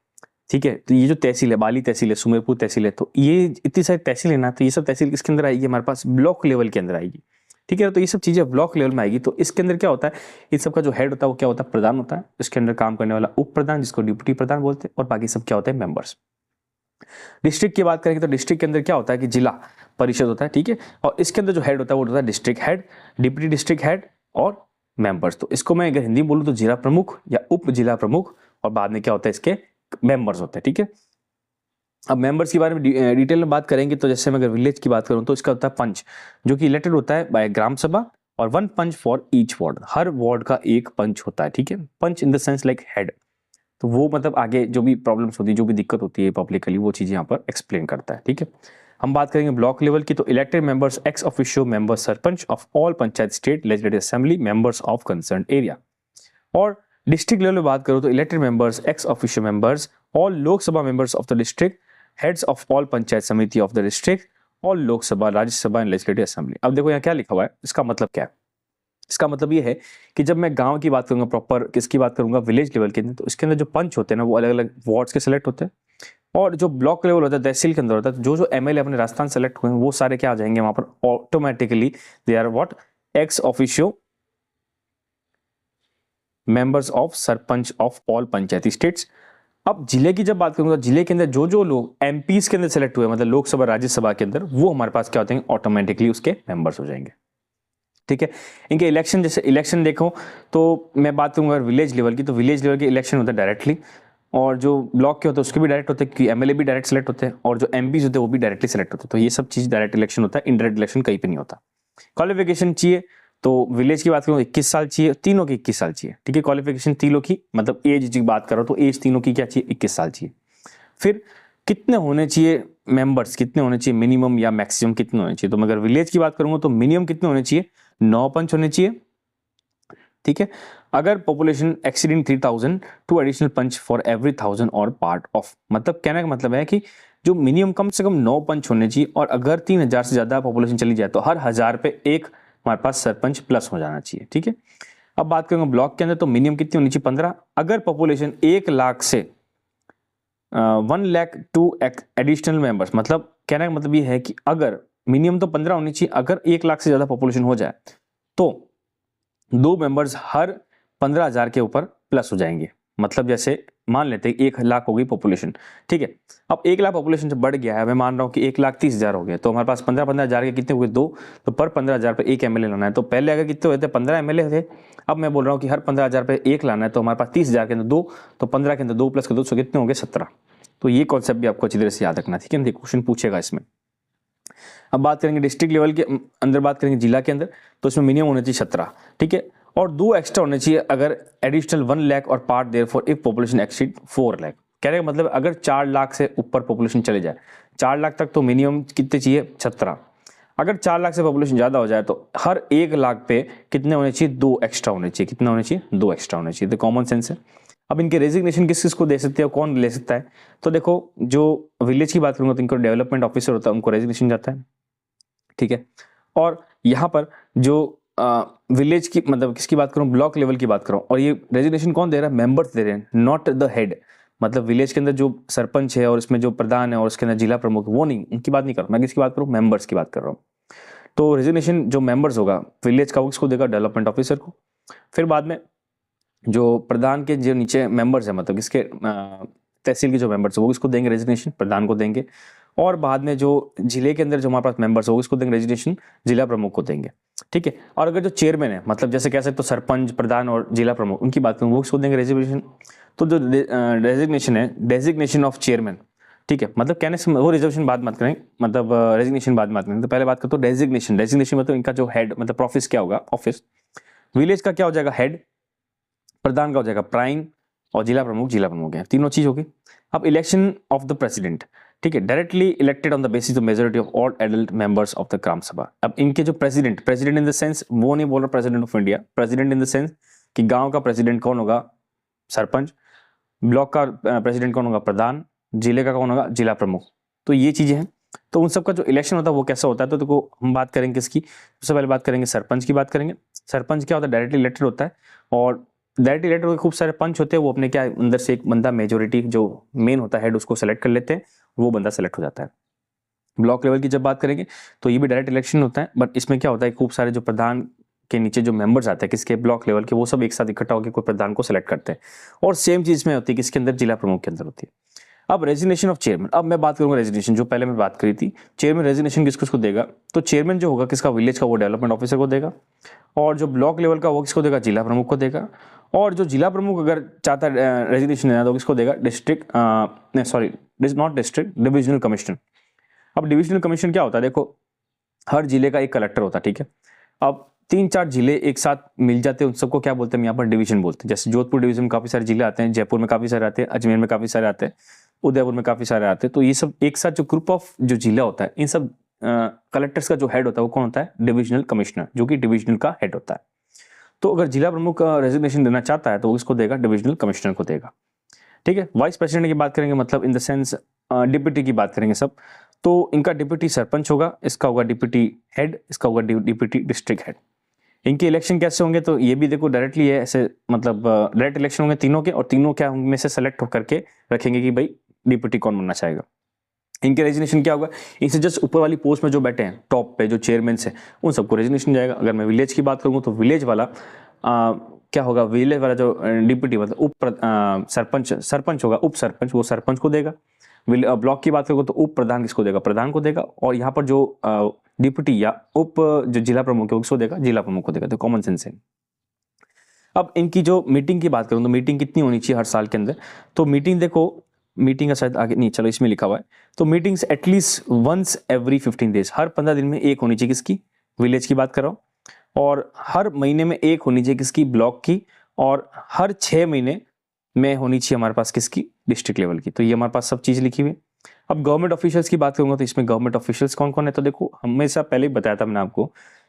ठीक है। तो ये जो तहसील है, बाली तहसील है, सुमेरपुर तहसील है, तो ये इतनी सारी तहसील है ना, तो ये सब तहसील किसके अंदर आएगी, हमारे पास ब्लॉक लेवल के अंदर आएगी, ठीक है। तो ये सब चीजें ब्लॉक लेवल में आएगी। तो इसके अंदर क्या होता है, इन सब का जो हेड होता है वो क्या होता है, प्रधान होता है। इसके अंदर काम करने वाला उप प्रधान जिसको डिप्टी प्रधान बोलते हैं, और बाकी सब क्या होते हैं, मेंबर्स। डिस्ट्रिक्ट की बात करेंगे तो डिस्ट्रिक्ट के अंदर क्या होता है कि जिला परिषद होता है, ठीक है। और इसके अंदर जो हेड होता है वो होता है district head, deputy district head और मेंबर्स। तो इसको मैं अगर हिंदी बोलूँ तो जिला प्रमुख या उप जिला प्रमुख, और बाद में क्या होता है इसके मेंबर्स होते हैं, ठीक है। अब मेंबर्स के बारे में डिटेल में बात करेंगे तो जैसे मैं अगर विलेज की बात करूं तो इसका होता है पंच, जो कि इलेक्टेड होता है बाय ग्राम सभा और 1 पंच फॉर ईच वार्ड, हर वार्ड का एक पंच होता है, ठीक है। Panch in the sense like head, तो वो मतलब आगे जो भी प्रॉब्लम्स होती है, जो भी दिक्कत होती है पब्लिकली, वो चीज़ें यहाँ पर एक्सप्लेन करता है, ठीक है। हम बात करेंगे ब्लॉक लेवल की, तो elected members ex officio members sarpanch of all panchayat state legislative assembly members of concern area. और डिस्ट्रिक्ट लेवल में बात करो तो elected members ex officio members all Lok Sabha members of the district, heads of all panchayat samiti of the district, all Lok Sabha Rajya Sabha and legislative assembly. अब देखो यहाँ क्या लिखा हुआ है, इसका मतलब क्या है। इसका मतलब ये है कि जब मैं गांव की बात करूंगा, प्रॉपर किसकी बात करूंगा, विलेज लेवल के अंदर, तो इसके अंदर जो पंच होते हैं ना वो अलग अलग वार्ड्स के सिलेक्ट होते हैं। और जो ब्लॉक लेवल होता है, तहसील के अंदर होता है, जो एमएलए अपने राजस्थान सेलेक्ट हुए हैं वो सारे क्या आ जाएंगे वहां पर automatically, they are what, ex officio members of sarpanch of all panchayati states. अब जिले की जब बात करूंगा, जिले के अंदर जो लोग एमपीज के अंदर सेलेक्ट हुए, मतलब लोकसभा राज्यसभा के अंदर, वो हमारे पास क्या होते हैं, ऑटोमेटिकली उसके मेंबर्स हो जाएंगे, ठीक है। इनके इलेक्शन, जैसे इलेक्शन देखो तो मैं बात करूंगा विलेज लेवल की, तो विलेज लेवल के इलेक्शन होता है डायरेक्टली, और जो ब्लॉक के होते हैं उसके भी डायरेक्ट होते हैं, क्योंकि एमएलए भी डायरेक्ट सेलेक्ट होते हैं, और जो एमपीज होते हैं वो भी डायरेक्टली सेलेक्ट होते हैं। तो ये सब चीज डायरेक्ट इलेक्शन होता है, इनडायरेक्ट इलेक्शन कहीं पे नहीं होता। क्वालिफिकेशन चाहिए तो विलेज की बात करूँ 21 साल चाहिए, तीनों की 21 साल चाहिए, ठीक है। क्वालिफिकेशन तीनों की, मतलब एज की बात करो तो एज तीनों की क्या चाहिए, 21 साल चाहिए। फिर कितने होने चाहिए मेंबर्स, कितने होने चाहिए मिनिमम या मैक्सिमम कितने होने चाहिए, तो मैं अगर विलेज की बात करूंगा तो मिनिमम कितने होने चाहिए, 9 पंच होने चाहिए, ठीक है। अगर population exceeding 3000, 2 additional panch for every 1000 और पार्ट ऑफ, मतलब कहने का मतलब है कि जो मिनिमम कम से कम 9 पंच होने चाहिए, और अगर 3000 से ज्यादा पॉपुलेशन चली जाए तो हर 1000 पे एक हमारे पास सरपंच प्लस हो जाना चाहिए, ठीक है। अब बात करेंगे ब्लॉक के अंदर, तो मिनिमम कितनी होनी चाहिए, 15। अगर पॉपुलेशन 1 लाख से 1 लाख 2 एडिशनल मेंबर्स, मतलब कहने का मतलब ये है कि अगर मिनिमम तो 15 होनी चाहिए, अगर 1 लाख से ज्यादा पॉपुलेशन हो जाए तो 2 मेंबर्स हर 15,000 के ऊपर प्लस हो जाएंगे। मतलब जैसे मान लेते हैं 1 लाख हो गई पॉपुलेशन, ठीक है। अब 1 लाख पॉपुलेशन से बढ़ गया है, मैं मान रहा हूँ कि 1,30,000 हो गया, तो हमारे पास 15,000 के कितने हुए, 2, तो पर 15,000 पे एक एमएलए लाना है। तो पहले अगर कितने हुए थे, 15 एमएलए थे, अब मैं बोल रहा हूँ कि हर 15,000 पे एक लाना है, तो हमारे पास 30,000 के अंदर 2, तो 15 के अंदर 2 प्लस के 2, कितने हो गए, 17। तो ये कॉन्सेप्ट भी आपको अच्छी तरह से याद रखना, ठीक है, क्वेश्चन पूछेगा इसमें। अब बात करेंगे डिस्ट्रिक्ट लेवल के अंदर, बात करेंगे जिला के अंदर, तो इसमें मिनिमम होना चाहिए 17, ठीक है। और 2 एक्स्ट्रा होने चाहिए अगर एडिशनल 1 लाख और part therefore if population exceed 4 lakh. कहने का मतलब अगर 4 लाख से ऊपर पॉपुलेशन चले जाए, 4 लाख तक तो मिनिमम कितने चाहिए, 17। अगर 4 लाख से पॉपुलेशन ज्यादा हो जाए तो हर 1 लाख पे कितने होने चाहिए, 2 एक्स्ट्रा होने चाहिए। कितना होने चाहिए, 2 एक्स्ट्रा होने चाहिए। तो कॉमन सेंस है। अब इनके रेजिग्नेशन किस किस को दे सकते हैं, कौन ले सकता है, तो देखो जो विलेज की बात करूंगा तो इनको डेवलपमेंट ऑफिसर होता है, उनको रेजिग्नेशन जाता है, ठीक है। और यहाँ पर जो विलेज की, मतलब किसकी बात करूं, ब्लॉक लेवल की बात करूं, और ये रेजिग्नेशन कौन दे रहा है, मेंबर्स दे रहे हैं, नॉट द हेड। मतलब विलेज के अंदर जो सरपंच है और इसमें जो प्रधान है और उसके अंदर जिला प्रमुख, वो नहीं, उनकी बात नहीं कर रहा मैं, किसकी बात करूं, मेंबर्स की बात कर रहा हूँ। तो रेजिग्नेशन जो मेंबर्स होगा विलेज का, वो किसको देगा, डेवलपमेंट ऑफिसर को। फिर बाद में जो प्रधान के जो नीचे मेंबर्स है, मतलब किसके, तहसील के जो मेंबर्स है वो किसको देंगे रेजिग्नेशन, प्रधान को देंगे। और बाद में जो जिले के अंदर जो हमारे पास मेंबर्स हो किसको देंगे रेजिग्नेशन, जिला प्रमुख को देंगे, ठीक है। और अगर जो चेयरमैन है, मतलब जैसे कह सकते तो सरपंच, प्रधान और जिला प्रमुख, उनकी बात करूँ वो किसको देंगे रेजिग्नेशन। तो जो रेजिग्नेशन है, डेजिग्नेशन ऑफ चेयरमैन, ठीक है, मतलब कहने से वो रिजर्वेशन बाद बात करेंगे, मतलब रेजिग्नेशन बाद में बात करेंगे। तो पहले बात करते हो डेजिग्नेशन। डेजिग्नेशन मतलब इनका जो हेड, मतलब ऑफिस क्या होगा, ऑफिस विलेज का क्या हो जाएगा, हेड, प्रधान का हो जाएगा प्राइम, और जिला प्रमुख है, तीनों चीज होगी। अब इलेक्शन ऑफ द प्रेसिडेंट, ठीक है, directly elected on the basis of majority of all adult members of the gram sabha. अब इनके जो प्रेसिडेंट इन द सेंस, वो नहीं बोल रहा president of India, president in the sense कि गांव का प्रेसिडेंट कौन होगा, सरपंच, ब्लॉक का प्रेसिडेंट कौन होगा, प्रधान, जिले का कौन होगा, जिला प्रमुख। तो ये चीजें हैं। तो उन सबका जो इलेक्शन होता है वो कैसा होता है, तो देखो हम बात करेंगे किसकी, सबसे पहले बात करेंगे सरपंच की बात करेंगे। सरपंच क्या होता है, डायरेक्टली इलेक्टेड होता है, और डायरेक्टली इलेक्टेड खूब सारे पंच होते हैं, वो अपने क्या अंदर से एक बंदा, मेजोरिटी जो मेन होता है हेड, उसको सेलेक्ट कर लेते हैं, वो बंदा सेलेक्ट हो जाता है। ब्लॉक लेवल की जब बात करेंगे तो ये भी डायरेक्ट इलेक्शन होता है, बट इसमें क्या होता है, खूब सारे जो प्रधान के नीचे जो मेंबर्स आते हैं किसके, ब्लॉक लेवल के, वो सब एक साथ इकट्ठा होकर कोई प्रधान को सेलेक्ट करते हैं। और सेम चीज में होती है किसके अंदर, जिला प्रमुख के अंदर होती है। अब रेजिग्नेशन ऑफ चेयरमैन, अब मैं बात करूंगा रेजिग्नेशन, जो पहले मैं बात करी थी, चेयरमैन रेजिग्नेशन किसको देगा, तो चेयरमैन जो होगा किसका, विलेज का, वो डेवलपमेंट ऑफिसर को देगा। और जो ब्लॉक लेवल का वो किसको देगा, जिला प्रमुख को देगा। और जो जिला प्रमुख अगर चाहता है रेजिग्नेशन देना तो किसको देगा, district, sorry not district, divisional commissioner. अब डिविजनल कमिश्नर क्या होता है, देखो हर जिले का एक कलेक्टर होता है, ठीक है। अब 3-4 जिले एक साथ मिल जाते हैं, उन सबको क्या बोलते हैं, हम यहाँ पर डिवीजन बोलते हैं। जैसे जोधपुर डिवीजन में काफ़ी सारे जिले आते हैं, जयपुर में काफ़ी सारे आते हैं, अजमेर में काफ़ी सारे आते हैं, उदयपुर में काफ़ी सारे आते हैं। तो ये सब एक साथ जो ग्रुप ऑफ जो जिला होता है, इन सब कलेक्टर्स का जो हेड होता है वो कौन होता है, डिविजनल कमिश्नर, जो कि डिविजनल का हेड होता है। तो अगर जिला प्रमुख रेजिग्नेशन देना चाहता है तो उसको देगा, डिविजनल कमिश्नर को देगा। ठीक है, वाइस प्रेसिडेंट की बात करेंगे, मतलब इन द सेंस डिप्टी की बात करेंगे सब, तो इनका डिप्टी सरपंच होगा, इसका होगा डिप्टी हेड, इसका होगा डिप्टी डिस्ट्रिक्ट हेड। इनके इलेक्शन कैसे होंगे, तो ये भी देखो डायरेक्टली है, ऐसे मतलब डायरेक्ट इलेक्शन होंगे तीनों के, और तीनों क्या में से सेलेक्ट होकर के रखेंगे कि भाई डिप्टी कौन बनना चाहेगा। इनके रेजिग्नेशन क्या होगा, इनसे जस्ट ऊपर वाली पोस्ट में जो बैठे हैं टॉप पे, जो चेयरमैन है, उन सबको रेजिग्नेशन जाएगा। अगर मैं विलेज की बात करूँ तो विलेज वाला क्या होगा, विलेज वाला जो डिप्टी मतलब सरपंच होगा, उप सरपंच, वो सरपंच को देगा। ब्लॉक की बात करोगे तो उप प्रधान किसको देगा, प्रधान को देगा। और यहाँ पर जो डिप्टी या उप जो जिला प्रमुख है उसको देगा, जिला प्रमुख को देगा। तो कॉमन सेंस है। अब इनकी जो मीटिंग की बात करूँ तो मीटिंग कितनी होनी चाहिए हर साल के अंदर, तो मीटिंग देखो, मीटिंग का शायद आगे नहीं, चलो इसमें लिखा हुआ है, तो meetings at least once every 15 days, हर 15 दिन में एक होनी चाहिए किसकी, विलेज की बात कर रहा हूँ। और हर महीने में एक होनी चाहिए किसकी, ब्लॉक की। और हर 6 महीने में होनी चाहिए हमारे पास किसकी, डिस्ट्रिक्ट लेवल की। तो ये हमारे पास सब चीज़ लिखी हुई है। अब गवर्नमेंट ऑफिशियल्स की बात करूंगा तो इसमें गवर्नमेंट ऑफिशियल्स कौन कौन है, तो देखो हमेशा पहले ही बताया था मैंने आपको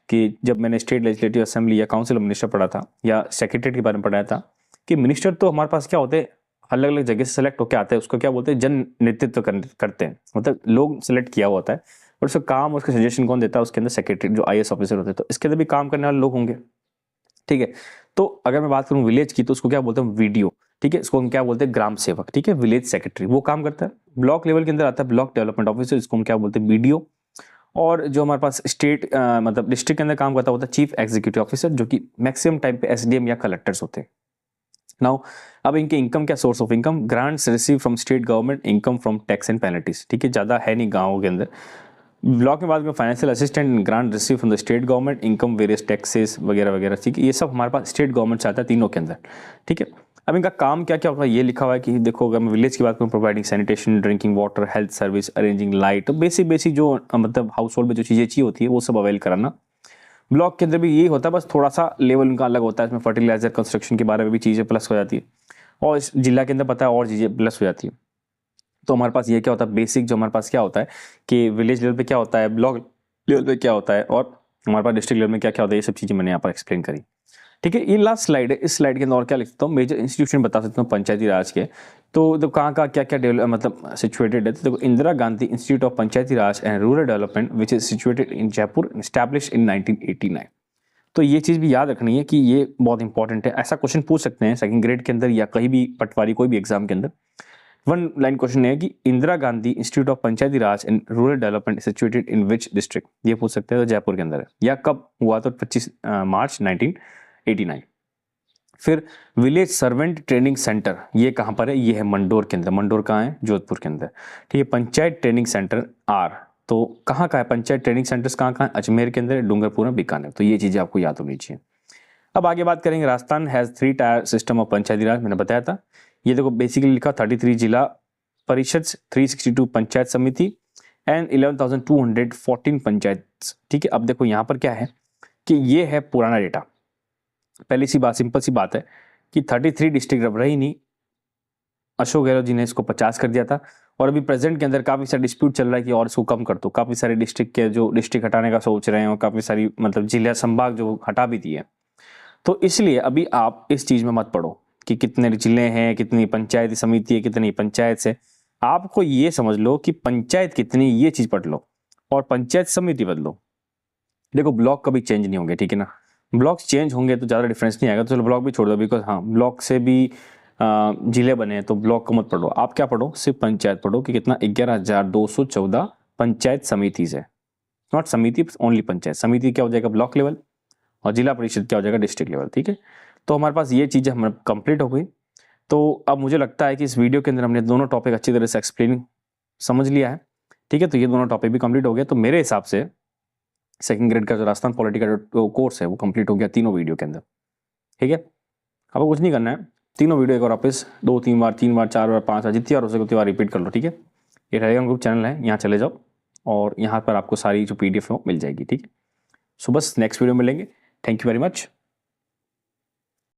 कि जब मैंने स्टेट लेजिस्लेटिव असेंबली या काउंसिल ऑफ मिनिस्टर पढ़ा था, या सेक्रेटरी के बारे में पढ़ाया था, कि मिनिस्टर तो हमारे पास क्या होते हैं, अलग अलग जगह से सेलेक्ट होकर आते हैं, उसको क्या बोलते हैं, जन नेतृत्व करते हैं, मतलब लोग सेलेक्ट किया हुआ होता है, और उसका काम, उसका सजेशन कौन देता है, उसके अंदर सेक्रेटरी जो IAS ऑफिसर होते हैं, तो इसके अंदर भी काम करने वाले लोग होंगे। ठीक है, तो अगर मैं बात करूं विलेज की तो उसको क्या बोलते हैं, वीडियो। ठीक है, इसको हम क्या बोलते हैं, ग्राम सेवक। ठीक है, विलेज सेक्रेटरी वो काम करता है। ब्लॉक लेवल के अंदर आता है ब्लॉक डेवलपमेंट ऑफिसर, इसको हम क्या बोलते हैं, BDO। और जो हमारे पास स्टेट मतलब डिस्ट्रिक्ट के अंदर काम करता होता है चीफ एग्जीक्यूटिव ऑफिसर, जो कि मैक्सिमम टाइम पे SDM या कलेक्टर्स होते हैं। नाउ अब इनके इनकम क्या, source of income, grants receive from state government, income from tax and penalties. ठीक है, ज़्यादा है नहीं गाँवों के अंदर। ब्लॉक में बात करें, financial assistant, grant receive from the state government, income various taxes वगैरह वगैरह। ठीक है, ये सब हमारे पास स्टेट गवर्नमेंट से आता है तीनों के अंदर। ठीक है, अब इनका काम क्या क्या होता है, ये लिखा हुआ है कि देखो, अगर मैं विलेज की बात करूँ, providing sanitation, drinking water, health service, arranging light, तो बेसिक जो मतलब हाउस होल्ड में जो चीज़ें चाहिए होती है वो सब अवेल कराना। ब्लॉक के अंदर भी यही होता है, बस थोड़ा सा लेवल उनका अलग होता है, इसमें फर्टिलाइजर कंस्ट्रक्शन के बारे में भी चीज़ें प्लस हो जाती है, और इस जिला के अंदर पता है और चीज़ें प्लस हो जाती है। तो हमारे पास ये क्या होता है, बेसिक जो हमारे पास क्या होता है कि विलेज लेवल पे क्या होता है, ब्लॉक लेवल पे क्या होता है, और हमारे पास डिस्ट्रिक्ट लेवल में क्या क्या होता है, ये सब चीज़ें मैंने यहाँ पर एक्सप्लेन करी। ठीक है, ये लास्ट स्लाइड है। इस स्लाइड के अंदर और क्या लिख सकता हूँ, मेजर इंस्टीट्यूशन बता सकता हूँ पंचायती राज के। तो कहाँ का क्या क्या डेवलप मतलब सिचुएटेड है, तो देखो, Indira Gandhi institute of panchayati Raj and rural development which is situated in Jaipur, establish in 1989। तो ये चीज़ भी याद रखनी है कि ये बहुत इंपॉर्टेंट है। ऐसा क्वेश्चन पूछ सकते हैं सेकंड ग्रेड के अंदर या कहीं भी पटवारी कोई भी एग्जाम के अंदर। वन लाइन क्वेश्चन है कि Indira Gandhi institute of panchayati Raj and rural development situated in which district, ये पूछ सकते हैं, तो जयपुर के अंदर है। या कब हुआ, तो 25 मार्च 1989। फिर विलेज सर्वेंट ट्रेनिंग सेंटर, ये कहाँ पर है, ये है मंडोर के अंदर। मंडोर कहाँ है, जोधपुर के अंदर। ठीक है, पंचायत ट्रेनिंग सेंटर R, तो कहाँ का है पंचायत ट्रेनिंग सेंटर्स, कहाँ कहाँ, अजमेर के अंदर, डूंगरपुर, बीकानेर। तो ये चीज़ें आपको याद होनी चाहिए। अब आगे बात करेंगे, Rajasthan has 3 tier system of panchayati raj, मैंने बताया था। ये देखो बेसिकली लिखा 33 जिला परिषद, 362 पंचायत समिति एंड 11,214 पंचायत। ठीक है, अब देखो यहाँ पर क्या है कि ये है पुराना डेटा। पहली सी बात, सिंपल सी बात है कि 33 डिस्ट्रिक्ट अब रही नहीं, अशोक गहलोत जी ने इसको 50 कर दिया था, और अभी प्रेजेंट के अंदर काफ़ी सारा डिस्प्यूट चल रहा है कि और इसको कम कर दो। काफ़ी सारे डिस्ट्रिक्ट के जो डिस्ट्रिक्ट हटाने का सोच रहे हैं, और काफ़ी सारी मतलब जिला संभाग जो हटा भी दिए। तो इसलिए अभी आप इस चीज़ में मत पड़ो कि कितने जिले हैं, कितनी पंचायत समिति है, कितनी पंचायत से। आपको ये समझ लो कि पंचायत कितनी, ये चीज़ पढ़ लो, और पंचायत समिति बदलो। देखो ब्लॉक कभी चेंज नहीं होंगे, ठीक है ना। ब्लॉक्स चेंज होंगे तो ज़्यादा डिफरेंस नहीं आएगा, तो चलो ब्लॉक भी छोड़ दो, बिकॉज हाँ ब्लॉक से भी जिले बने हैं, तो ब्लॉक को मत पढ़ो। आप क्या पढ़ो, सिर्फ पंचायत पढ़ो कि कितना 11,214 पंचायत समिति है, नॉट समिति, ओनली पंचायत समिति। क्या हो जाएगा, ब्लॉक लेवल, और जिला परिषद क्या हो जाएगा, डिस्ट्रिक्ट लेवल। ठीक है, तो हमारे पास ये चीज़ें हमारे कंप्लीट हो गई। तो अब मुझे लगता है कि इस वीडियो के अंदर हमने दोनों टॉपिक अच्छी तरह से एक्सप्लेन समझ लिया है। ठीक है, तो ये दोनों टॉपिक भी कंप्लीट हो गए। तो मेरे हिसाब से सेकंड ग्रेड का जो राजस्थान पॉलिटी का जो कोर्स है वो कंप्लीट हो गया तीनों वीडियो के अंदर। ठीक है, आपको कुछ नहीं करना है, तीनों वीडियो एक और वापस 2-3 बार, 3 बार, 4 बार, 5 बार, जितनी बार हो सके उतनी बार रिपीट कर लो। ठीक है, ये टेलीग्राम ग्रुप चैनल है, यहाँ चले जाओ, और यहाँ पर आपको सारी जो PDF है वो मिल जाएगी। ठीक है, सो बस नेक्स्ट वीडियो में मिलेंगे। Thank you very much.